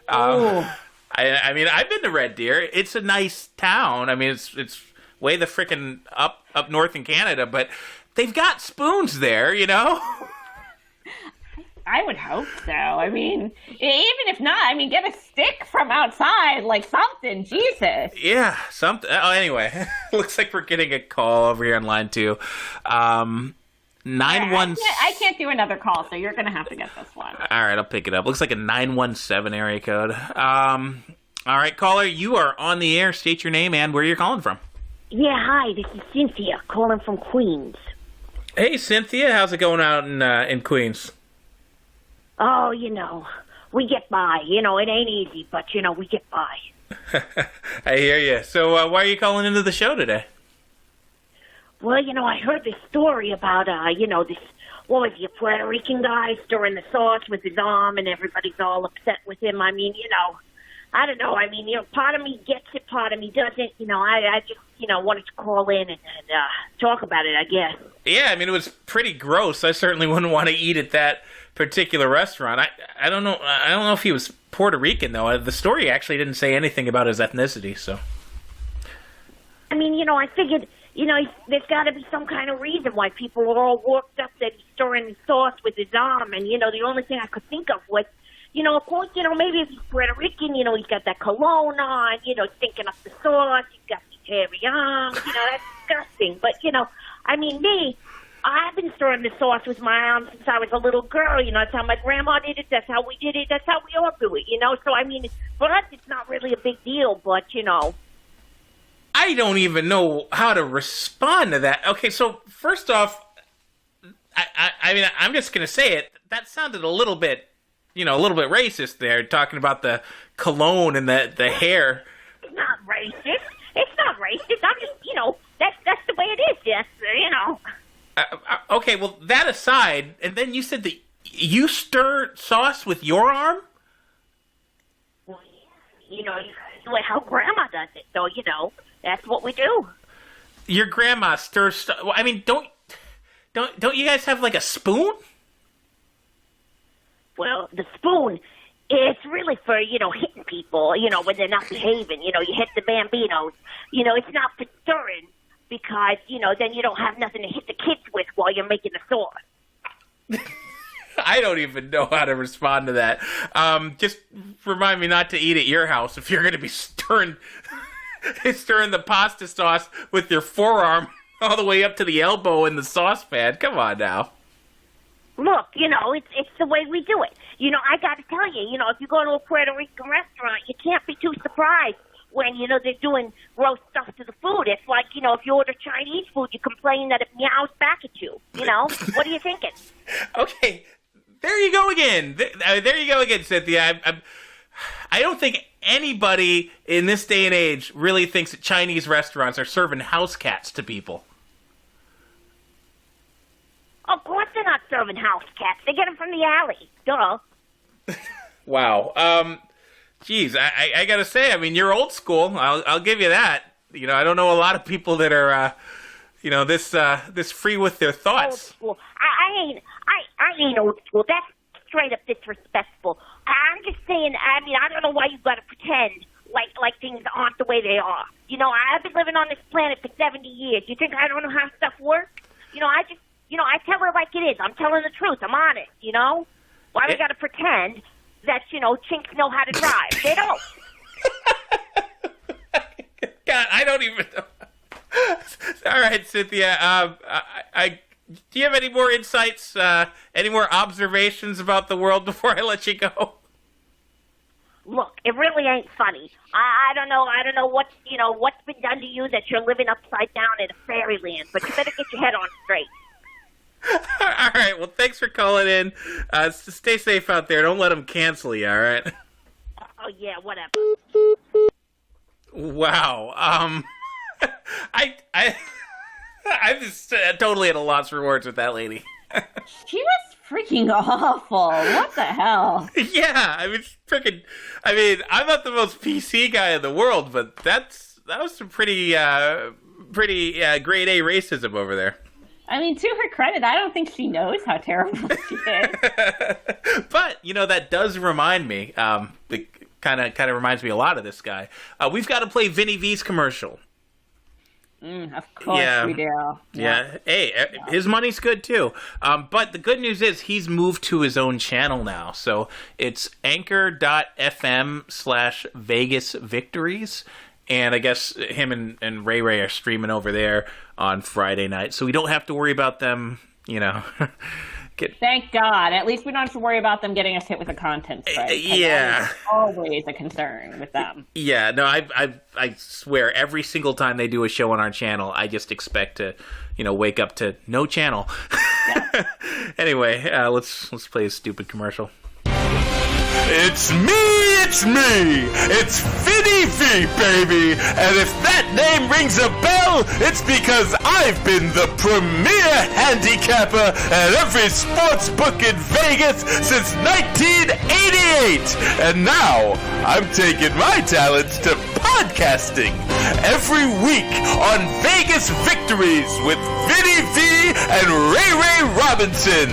I mean, I've been to Red Deer. It's a nice town. I mean, it's way the frickin' up north in Canada, but they've got spoons there, I would hope so. I mean, even if not, I mean, get a stick from outside, like something. Jesus. Yeah, something. Oh, anyway, looks like we're getting a call over here on line 2. 917. I can't do another call, so you're going to have to get this one. All right, I'll pick it up. Looks like a 917 area code. All right, caller, you are on the air. State your name and where you're calling from. Yeah, hi, this is Cynthia, calling from Queens. Hey, Cynthia, how's it going out in Queens? Oh, we get by. It ain't easy, but, we get by. I hear you. So why are you calling into the show today? Well, I heard this story about, this, what was he, a Puerto Rican guy stirring the sauce with his arm, and everybody's all upset with him. I mean, I don't know. I mean, part of me gets it, part of me doesn't. I just, wanted to call in and talk about it, I guess. Yeah, I mean, it was pretty gross. I certainly wouldn't want to eat at that particular restaurant. I don't know. I don't know if he was Puerto Rican, though. The story actually didn't say anything about his ethnicity, so. I mean, I figured... there's got to be some kind of reason why people are all worked up that he's stirring the sauce with his arm. And, the only thing I could think of was, of course, maybe if he's Puerto Rican, he's got that cologne on, stinking up the sauce. He's got these hairy arms, that's disgusting. But, I mean, I've been stirring the sauce with my arms since I was a little girl. That's how my grandma did it. That's how we did it. That's how we all do it, So, I mean, for us, it's not really a big deal, but, I don't even know how to respond to that. Okay, so first off, I mean, I'm just going to say it. That sounded a little bit racist there, talking about the cologne and the hair. It's not racist. It's not racist. I'm just, that's the way it is. Yes, Okay, well, that aside, and then you said that you stir sauce with your arm? Well, how Grandma does it, so, that's what we do. Your grandma stirs. I mean, don't you guys have like a spoon? Well, the spoon, it's really for hitting people. When they're not behaving. You hit the bambinos. It's not for stirring because then you don't have nothing to hit the kids with while you're making the sauce. I don't even know how to respond to that. Just remind me not to eat at your house if you're going to be stirring the pasta sauce with your forearm all the way up to the elbow in the saucepan. Come on now. Look, it's the way we do it. I got to tell you, if you go to a Puerto Rican restaurant, you can't be too surprised when, they're doing roast stuff to the food. It's like, if you order Chinese food, you complain that it meows back at you. What are you thinking? Okay, there you go again. There you go again, Cynthia. I don't think anybody in this day and age really thinks that Chinese restaurants are serving house cats to people. Of course they're not serving house cats. They get them from the alley. Duh. Wow. Geez, I gotta say, you're old school. I'll give you that. I don't know a lot of people that are, this free with their thoughts. Old school. I ain't old school. That's straight up disrespectful. I'm just saying, I don't know why you gotta pretend like things aren't the way they are. I've been living on this planet for 70 years. You think I don't know how stuff works? I tell her like it is. I'm telling the truth. I'm honest, Why we gotta pretend that, chinks know how to drive? They don't. God, I don't even know. All right, Cynthia. Do you have any more insights, any more observations about the world before I let you go? Look, it really ain't funny. I don't know what's been done to you that you're living upside down in a fairyland, but you better get your head on straight. All right, well, thanks for calling in. Stay safe out there. Don't let them cancel you, all right? Oh, yeah, whatever. Wow. I'm just totally at a loss for words with that lady. She was freaking awful. What the hell? Yeah, I'm not the most PC guy in the world, but that was some pretty grade A racism over there. To her credit, I don't think she knows how terrible she is. But, that does remind me, it kind of reminds me a lot of this guy. We've got to play Vinny V's commercial. Of course we do. Yeah. Hey, his money's good too. But the good news is he's moved to his own channel now. So it's anchor.fm/Vegas Victories. And I guess him and Ray Ray are streaming over there on Friday night. So we don't have to worry about them, Thank God. At least we don't have to worry about them getting us hit with a content strike. Yeah. Always a concern with them. Yeah, no, I swear every single time they do a show on our channel, I just expect to, wake up to no channel. Yeah. Anyway, let's play a stupid commercial. It's me! It's Vinny V, baby! And if that name rings a bell, it's because I've been the premier handicapper at every sports book in Vegas since 1988! And now, I'm taking my talents to podcasting every week on Vegas Victories with Vinny V and Ray Ray Robinson.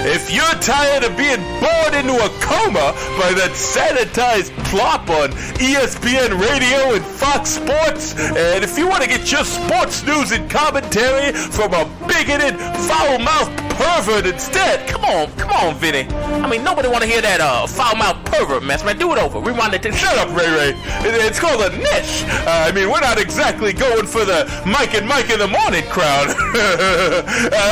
If you're tired of being bored into a coma by that sanitized plop on ESPN Radio and Fox Sports, and if you want to get your sports news and commentary from a bigoted, foul-mouthed pervert instead, come on, Vinny. Nobody want to hear that foul-mouthed pervert mess, man. Do it over. Rewind it. Shut up, Ray Ray. It's called a niche. We're not exactly going for the Mike and Mike in the morning crowd.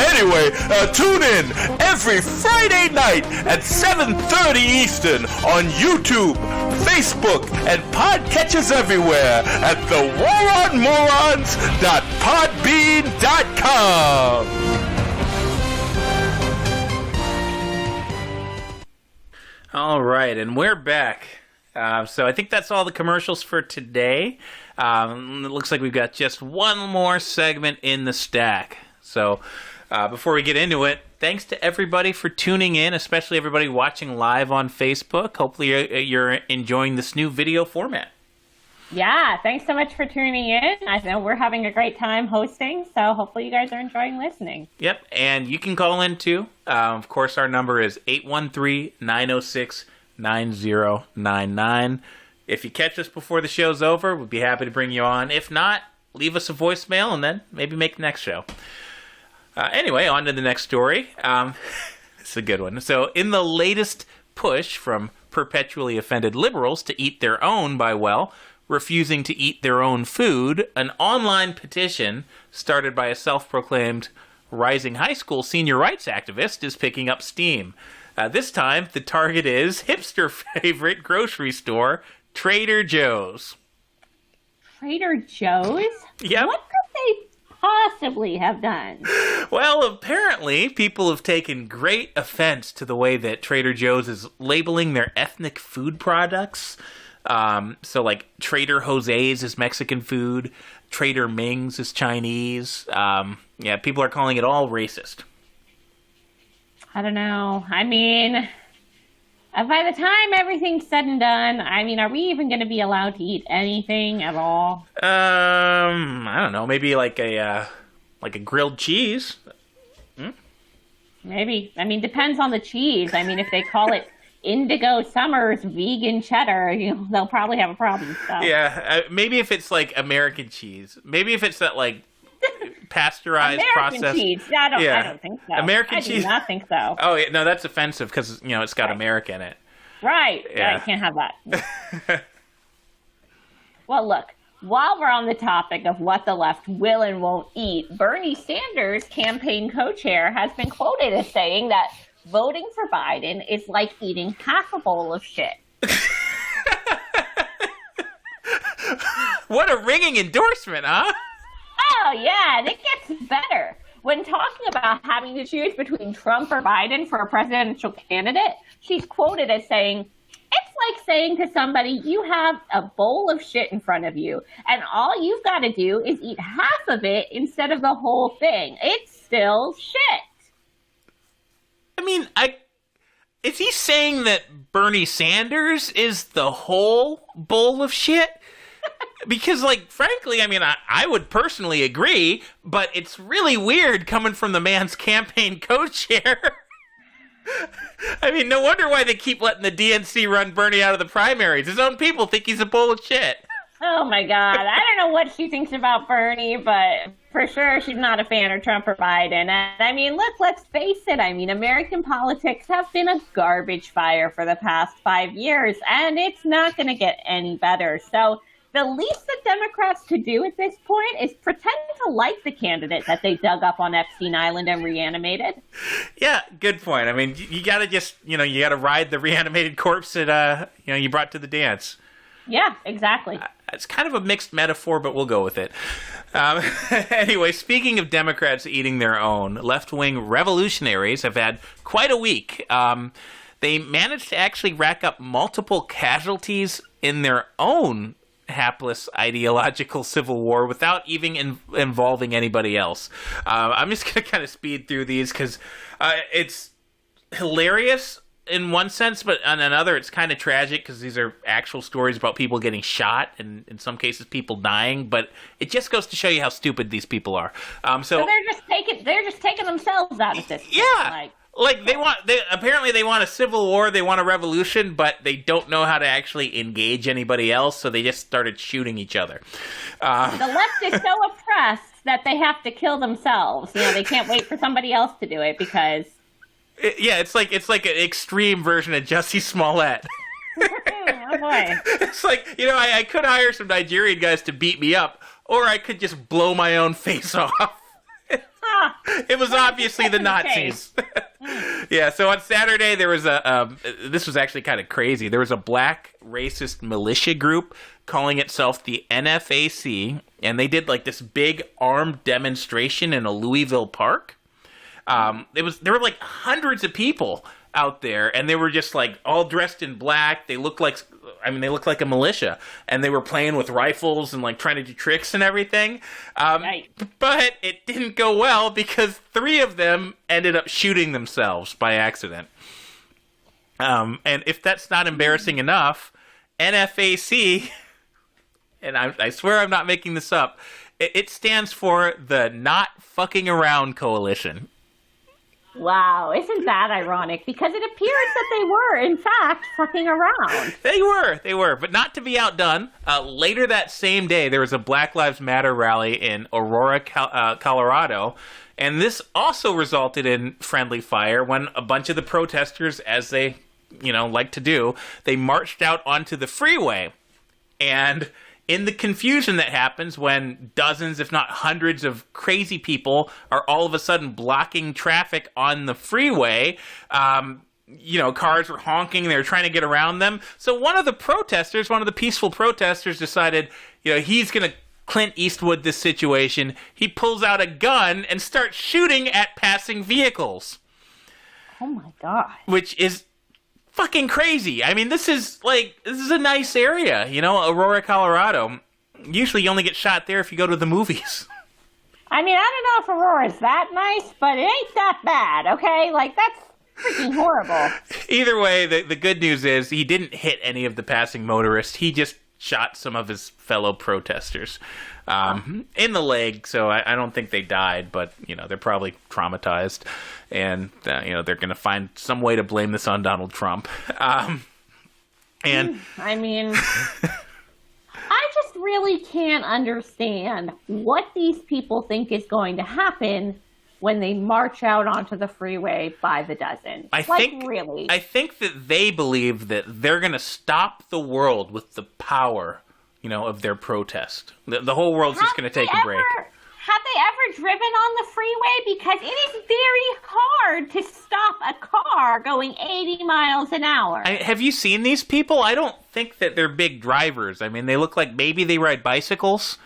Anyway, tune in every Friday night at 7:30 Eastern on YouTube, Facebook, and podcatchers everywhere at thewaronmorons.podbean.com. All right, and we're back. So I think that's all the commercials for today. It looks like we've got just one more segment in the stack. So before we get into it, thanks to everybody for tuning in, especially everybody watching live on Facebook. Hopefully you're enjoying this new video format. Yeah, thanks so much for tuning in. I know we're having a great time hosting, so hopefully you guys are enjoying listening. Yep, and you can call in too. Of course, our number is 813-906-9099. If you catch us before the show's over, we'd be happy to bring you on. If not, leave us a voicemail and then maybe make the next show. Anyway, on to the next story. It's a good one. So, in the latest push from perpetually offended liberals to eat their own by, refusing to eat their own food, an online petition started by a self-proclaimed rising high school senior rights activist is picking up steam. This time, the target is hipster favorite grocery store, Trader Joe's. Trader Joe's? Yep. What could they possibly have done? Well, apparently, people have taken great offense to the way that Trader Joe's is labeling their ethnic food products. So, like, Trader Jose's is Mexican food, Trader Ming's is Chinese. Yeah, people are calling it all racist. I don't know. I mean, by the time everything's said and done, I mean, are we even going to be allowed to eat anything at all? I don't know. Maybe like a grilled cheese. Maybe. I mean, depends on the cheese. I mean, if they call it Indigo Summers vegan cheddar, they'll probably have a problem. So. Yeah, maybe if it's like American cheese. Maybe if it's that like pasteurized American process. Cheese. I don't think so. American cheese. I do not think so. Oh yeah, no, that's offensive because it's got America in it. Right. Yeah. I can't have that. Well, look. While we're on the topic of what the left will and won't eat, Bernie Sanders, campaign co-chair, has been quoted as saying that voting for Biden is like eating half a bowl of shit. What a ringing endorsement, huh? Oh, yeah, and it gets better. When talking about having to choose between Trump or Biden for a presidential candidate, she's quoted as saying, "It's like saying to somebody, you have a bowl of shit in front of you, and all you've got to do is eat half of it instead of the whole thing. It's still shit." I mean, is he saying that Bernie Sanders is the whole bowl of shit? Because, like, frankly, I mean, I would personally agree, but it's really weird coming from the man's campaign co-chair. I mean, no wonder why they keep letting the DNC run Bernie out of the primaries. His own people think he's a bowl of shit. Oh, my God. I don't know what she thinks about Bernie, but for sure she's not a fan of Trump or Biden. And, I mean, look, let's face it. I mean, American politics have been a garbage fire for the past 5 years, and it's not going to get any better. So the least that Democrats could do at this point is pretend to like the candidate that they dug up on Epstein Island and reanimated. Yeah, good point. I mean, you got to just, you got to ride the reanimated corpse that, you brought to the dance. Yeah, exactly. It's kind of a mixed metaphor, but we'll go with it. Anyway, speaking of Democrats eating their own, left-wing revolutionaries have had quite a week. They managed to actually rack up multiple casualties in their own hapless ideological civil war without even involving anybody else. I'm just going to kind of speed through these because it's hilarious in one sense, but on another, it's kind of tragic because these are actual stories about people getting shot and in some cases people dying. But it just goes to show you how stupid these people are. So they're just taking themselves out of this. Yeah. Like they want a civil war, they want a revolution, but they don't know how to actually engage anybody else, so they just started shooting each other. The left is so oppressed that they have to kill themselves. They can't wait for somebody else to do it because. It's like an extreme version of Jussie Smollett. Oh boy! It's like I could hire some Nigerian guys to beat me up, or I could just blow my own face off. It was obviously the Nazis. Yeah, so on Saturday there was this was actually kind of crazy. There was a black racist militia group calling itself the NFAC, and they did like this big armed demonstration in a Louisville park. There were like hundreds of people out there, and they were just like all dressed in black. They looked like a militia, and they were playing with rifles and like trying to do tricks and everything. But it didn't go well because 3 of them ended up shooting themselves by accident. And if that's not embarrassing enough, NFAC, and I swear I'm not making this up, it stands for the Not Fucking Around Coalition. Wow, isn't that ironic? Because it appears that they were, in fact, fucking around. They were, but not to be outdone. Later that same day, there was a Black Lives Matter rally in Aurora, Colorado, and this also resulted in friendly fire when a bunch of the protesters, as they, like to do, they marched out onto the freeway, and in the confusion that happens when dozens, if not hundreds, of crazy people are all of a sudden blocking traffic on the freeway, cars were honking. They were trying to get around them. So one of the peaceful protesters decided, he's going to Clint Eastwood this situation. He pulls out a gun and starts shooting at passing vehicles. Oh my God. Which is fucking crazy. I mean, this is a nice area, Aurora, Colorado. Usually you only get shot there if you go to the movies. I mean, I don't know if Aurora's that nice, but it ain't that bad, okay? That's freaking horrible. Either way, the good news is he didn't hit any of the passing motorists. He just shot some of his fellow protesters in the leg, so I don't think they died, but, they're probably traumatized, and, they're going to find some way to blame this on Donald Trump. I mean... I just really can't understand what these people think is going to happen when they march out onto the freeway by the dozen. I think that they believe that they're going to stop the world with the power, of their protest. The whole world's just going to take a break. Have they ever driven on the freeway? Because it is very hard to stop a car going 80 miles an hour. Have you seen these people? I don't think that they're big drivers. I mean, they look like maybe they ride bicycles.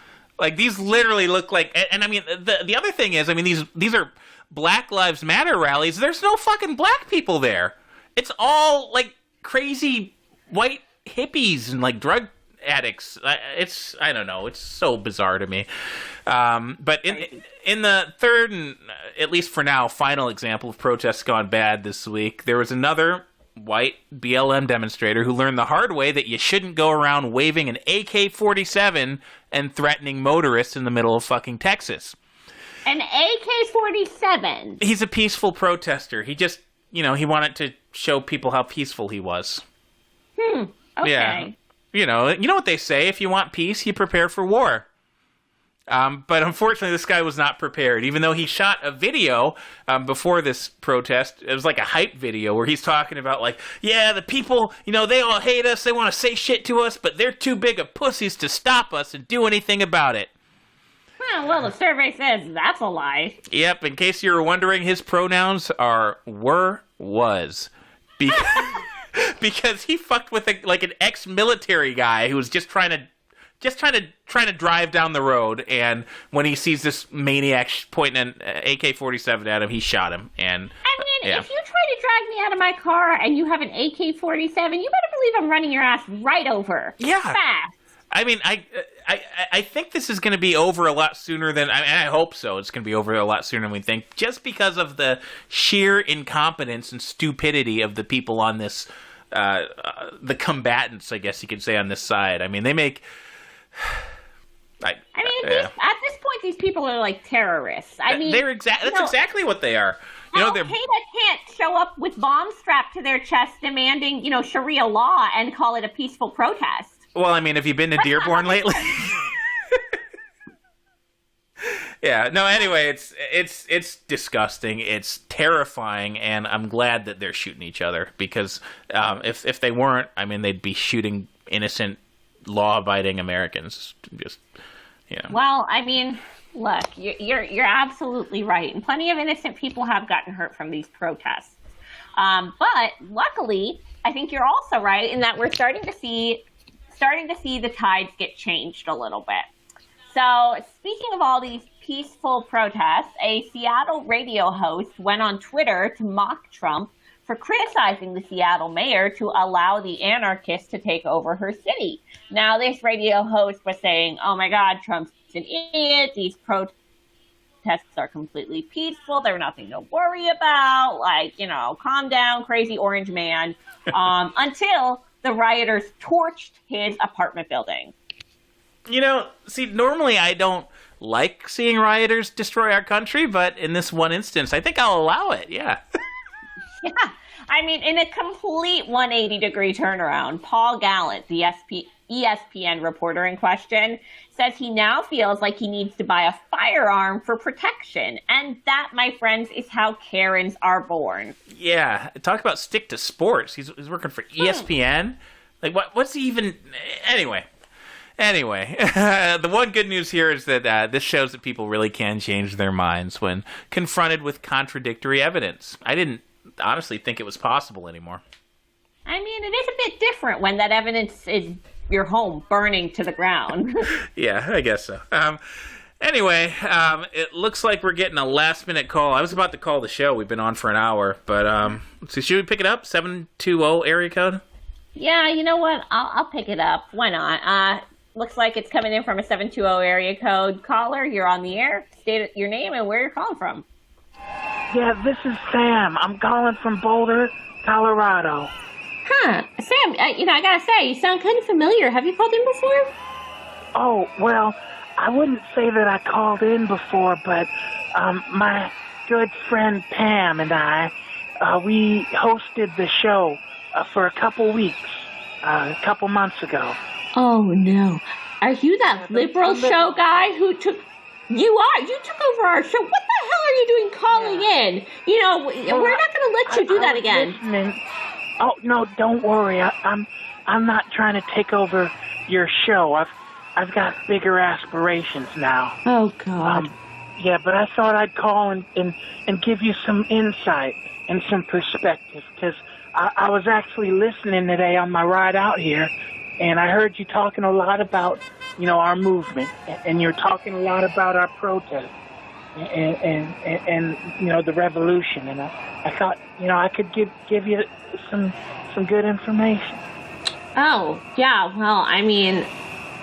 These literally look like... And I mean, the other thing is, I mean, these are Black Lives Matter rallies. There's no fucking black people there. It's all, crazy white hippies and, drug addicts. I don't know. It's so bizarre to me. But in the third and, at least for now, final example of protests gone bad this week, there was another white BLM demonstrator who learned the hard way that you shouldn't go around waving an AK-47 and threatening motorists in the middle of fucking Texas. An AK-47? He's a peaceful protester. He just, he wanted to show people how peaceful he was. Okay. Yeah. You know what they say, if you want peace, you prepare for war. But unfortunately, this guy was not prepared. Even though he shot a video before this protest, it was like a hype video where he's talking about the people, they all hate us, they want to say shit to us, but they're too big of pussies to stop us and do anything about it. Well, the survey says that's a lie. Yep, in case you were wondering, his pronouns are was. Because he fucked with an ex-military guy who was just trying to drive down the road, and when he sees this maniac pointing an AK-47 at him, he shot him. And if you try to drag me out of my car and you have an AK-47, you better believe I'm running your ass right over. Yeah. Fast. I mean, I think this is going to be over a lot sooner than... I hope so. It's going to be over a lot sooner than we think, just because of the sheer incompetence and stupidity of the people on this... the combatants, I guess you could say, on this side. I mean, they make... at this point, these people are like terrorists. That's exactly what they are. Al-Qaeda can't show up with bombs strapped to their chest demanding, Sharia law and call it a peaceful protest. Well, I mean, have you been to Dearborn lately? Yeah. No. Anyway, it's disgusting. It's terrifying, and I'm glad that they're shooting each other because if they weren't, I mean, they'd be shooting innocent, law-abiding Americans. Just Well, I mean, look, you're absolutely right, and plenty of innocent people have gotten hurt from these protests. But luckily, I think you're also right in that we're starting to see the tides get changed a little bit. So, speaking of all these peaceful protests, a Seattle radio host went on Twitter to mock Trump for criticizing the Seattle mayor to allow the anarchists to take over her city. Now, this radio host was saying, oh my God, Trump's an idiot. These protests are completely peaceful. They're nothing to worry about. Calm down, crazy orange man. Until the rioters torched his apartment building. See, normally I don't like seeing rioters destroy our country, but in this one instance, I think I'll allow it, yeah. Yeah. I mean, in a complete 180-degree turnaround, Paul Gallant, the ESPN reporter in question, says he now feels like he needs to buy a firearm for protection. And that, my friends, is how Karens are born. Yeah. Talk about stick to sports. He's working for ESPN. What's he even... Anyway, the one good news here is that this shows that people really can change their minds when confronted with contradictory evidence. I honestly think it was possible anymore. I mean, it is a bit different when that evidence is your home burning to the ground. Yeah, I guess so. Anyway, it looks like we're getting a last-minute call. I was about to call the show. We've been on for an hour, but so should we pick it up? 720 area code? Yeah, you know what? I'll pick it up. Why not? Looks like it's coming in from a 720 area code. Caller, you're on the air. State your name and where you're calling from. Yeah, this is Sam. I'm calling from Boulder, Colorado. Huh. Sam, I gotta say, you sound kind of familiar. Have you called in before? Oh, well, I wouldn't say that I called in before, but my good friend Pam and I, we hosted the show for a couple weeks, a couple months ago. Oh, no. Are you that liberal show guy who took... You took over our show. What the hell are you doing calling in? We're not going to let you do that again. Listening. Oh, no, don't worry. I'm not trying to take over your show. I've got bigger aspirations now. Oh, God. Yeah, but I thought I'd call and give you some insight and some perspective, because I was actually listening today on my ride out here, and I heard you talking a lot about, our movement, and you're talking a lot about our protest and the revolution, and I thought, I could give you some good information. Oh, yeah, well, I mean,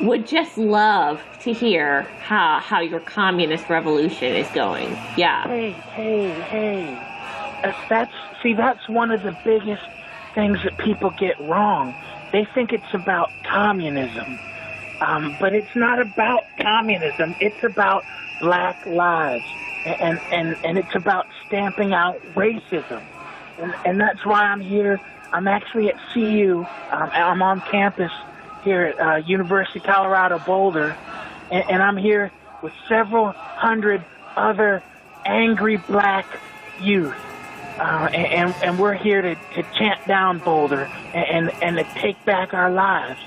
would just love to hear how your communist revolution is going. Yeah. Hey. That's one of the biggest things that people get wrong. They think it's about communism. But it's not about communism. It's about black lives. And it's about stamping out racism. And that's why I'm here. I'm actually at CU. I'm on campus here at University of Colorado Boulder. And I'm here with several hundred other angry black youth. And we're here to chant down Boulder and to take back our lives.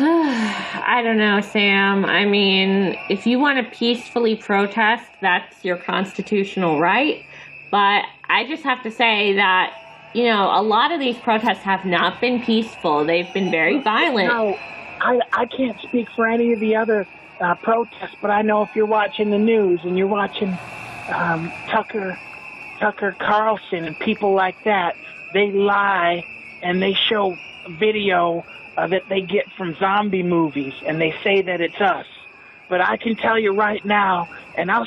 I don't know, Sam. I mean, if you want to peacefully protest, that's your constitutional right. But I just have to say that, a lot of these protests have not been peaceful. They've been very violent. No, I can't speak for any of the other protests, but I know if you're watching the news and you're watching Tucker Carlson and people like that, they lie and they show video that they get from zombie movies, and they say that it's us. But I can tell you right now, and I'll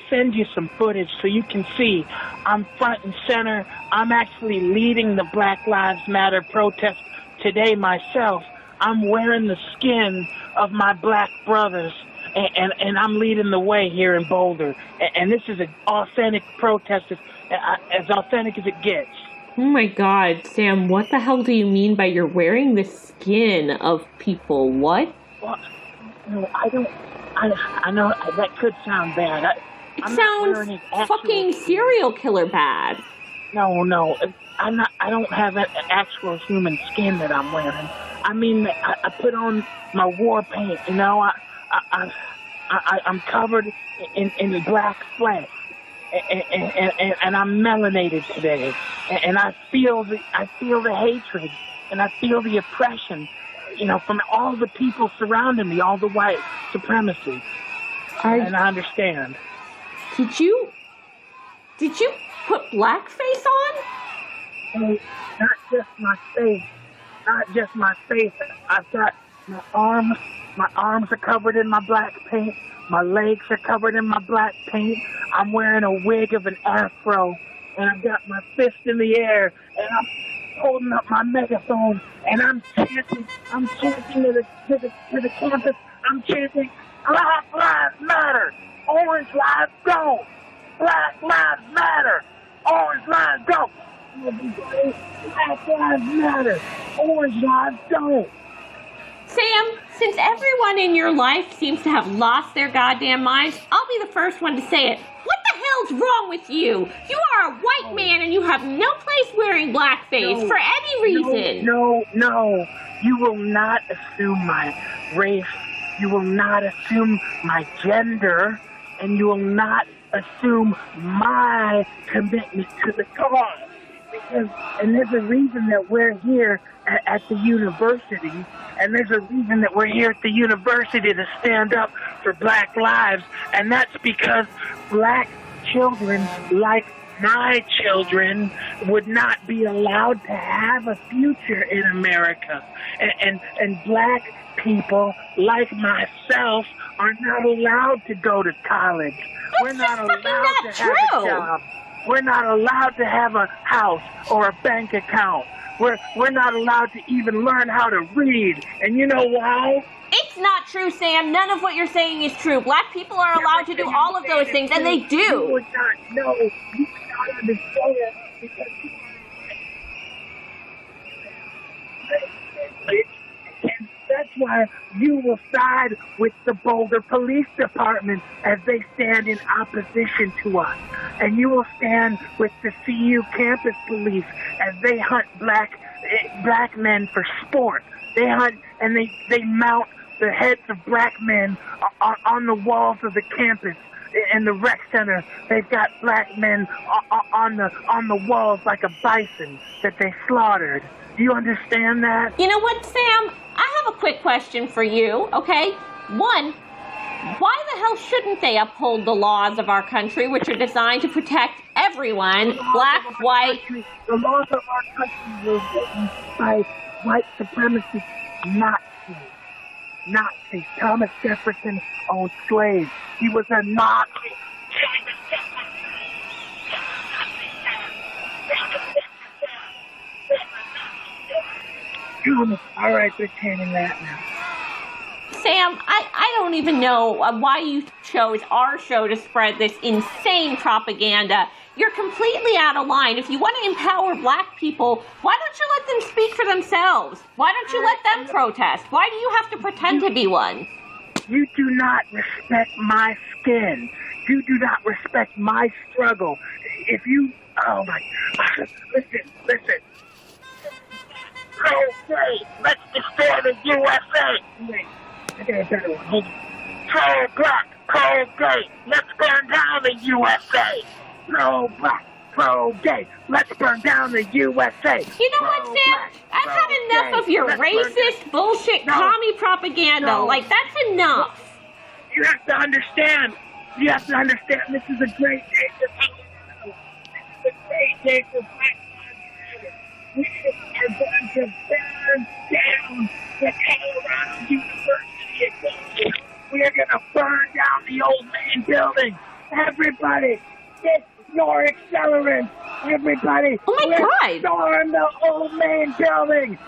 send you some footage so you can see. I'm front and center. I'm actually leading the Black Lives Matter protest today myself. I'm wearing the skin of my black brothers, and I'm leading the way here in Boulder. And this is an authentic protest, as authentic as it gets. Oh my God, Sam, what the hell do you mean by you're wearing the skin of people? What? Well, no, I know that could sound bad. It sounds fucking serial killer bad. No, I'm not. I don't have an actual human skin that I'm wearing. I mean, I put on my war paint. I'm covered in black flesh. And I'm melanated today, and I feel the hatred, and I feel the oppression, from all the people surrounding me, all the white supremacy. And I understand. Did you put blackface on? Hey, not just my face. I've got my arms. My arms are covered in my black paint. My legs are covered in my black paint. I'm wearing a wig of an afro, and I've got my fist in the air, and I'm holding up my megaphone, and I'm chanting to the campus. I'm chanting, Black Lives Matter, Orange Lives Don't. Black Lives Matter, Orange Lives Don't. Black Lives Matter, Orange Lives Don't. Sam, since everyone in your life seems to have lost their goddamn minds, I'll be the first one to say it. What the hell's wrong with you? You are a white man and you have no place wearing blackface for any reason. No. You will not assume my race. You will not assume my gender. And you will not assume my commitment to the cause. And there's a reason that we're here at the university, and there's a reason that we're here at the university to stand up for black lives, and that's because black children like my children would not be allowed to have a future in America. And black people like myself are not allowed to go to college. We're not allowed to have a job. We're not allowed to have a house or a bank account. We're not allowed to even learn how to read. And you know why? It's not true, Sam. None of what you're saying is true. Black people are allowed to do all of those things, and they do. You would not know. You would not understand because and that's why you will side with the Boulder Police Department as they stand in opposition to us. And you will stand with the CU campus police as they hunt black men for sport. They hunt and they mount the heads of black men on the walls of the campus. In the rec center, they've got black men on the walls like a bison that they slaughtered. Do you understand that? You know what, Sam? I have a quick question for you, okay? One, why the hell shouldn't they uphold the laws of our country, which are designed to protect everyone, black, white? The laws of our country were written by white supremacists, Nazis. Thomas Jefferson owned slaves. He was a Nazi. All right, they're chanting that now. Sam, I don't even know why you chose our show to spread this insane propaganda. You're completely out of line. If you want to empower black people, why don't you let them speak for themselves? Why don't you let them protest? Why do you have to pretend to be one? You do not respect my skin. You do not respect my struggle. If you... Oh, my... Listen. Okay, let's destroy the USA. Wait, I got a better one. Hold on. Pro-black, pro-gay, let's burn down the USA. Pro-black, pro-gay, let's burn down the USA. You know what, Sam? I've had enough of your racist, bullshit, commie propaganda. No. Like, that's enough. You have to understand. This is a great day for people. This is a great day for black. We are going to burn down the Colorado University of Boulder. We are going to burn down the old main building. Everybody, get your accelerant. Everybody, oh my God. Storm the old main building.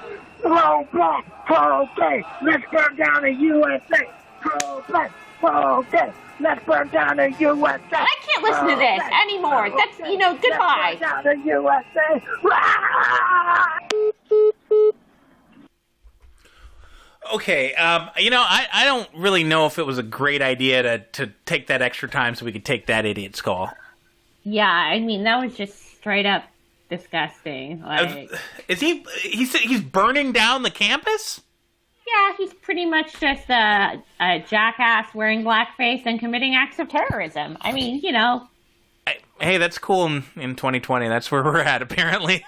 Pro-black, pro-gay. Let's burn down the USA. Pro-black, pro-gay. Let's burn down the USA. I can't listen to this anymore. That's, goodbye. Let's burn down the USA. Okay, I don't really know if it was a great idea to take that extra time so we could take that idiot's call. Yeah, I mean, that was just straight up disgusting. Like, he's burning down the campus? Yeah, he's pretty much just a jackass wearing blackface and committing acts of terrorism. I mean, Hey, that's cool in 2020. That's where we're at, apparently.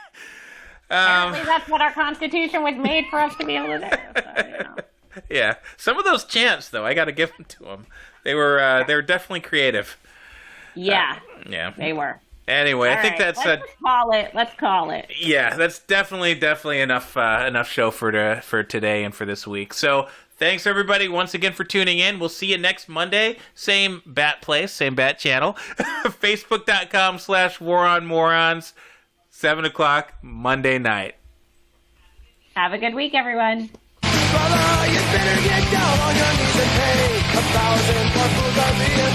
Apparently that's what our Constitution was made for us to be able to do. So, Yeah. Some of those chants, though, I got to give them to them. They were definitely creative. Yeah. Yeah. They were. Anyway, All I think right, that's let's call it. Yeah, that's definitely enough show for today and for this week. So thanks everybody once again for tuning in. We'll see you next Monday. Same bat place, same bat channel. Facebook.com/WarOnMorons. 7:00 Monday night. Have a good week, everyone. Brother, you better get down on your knees and pay 1,000 more fools are being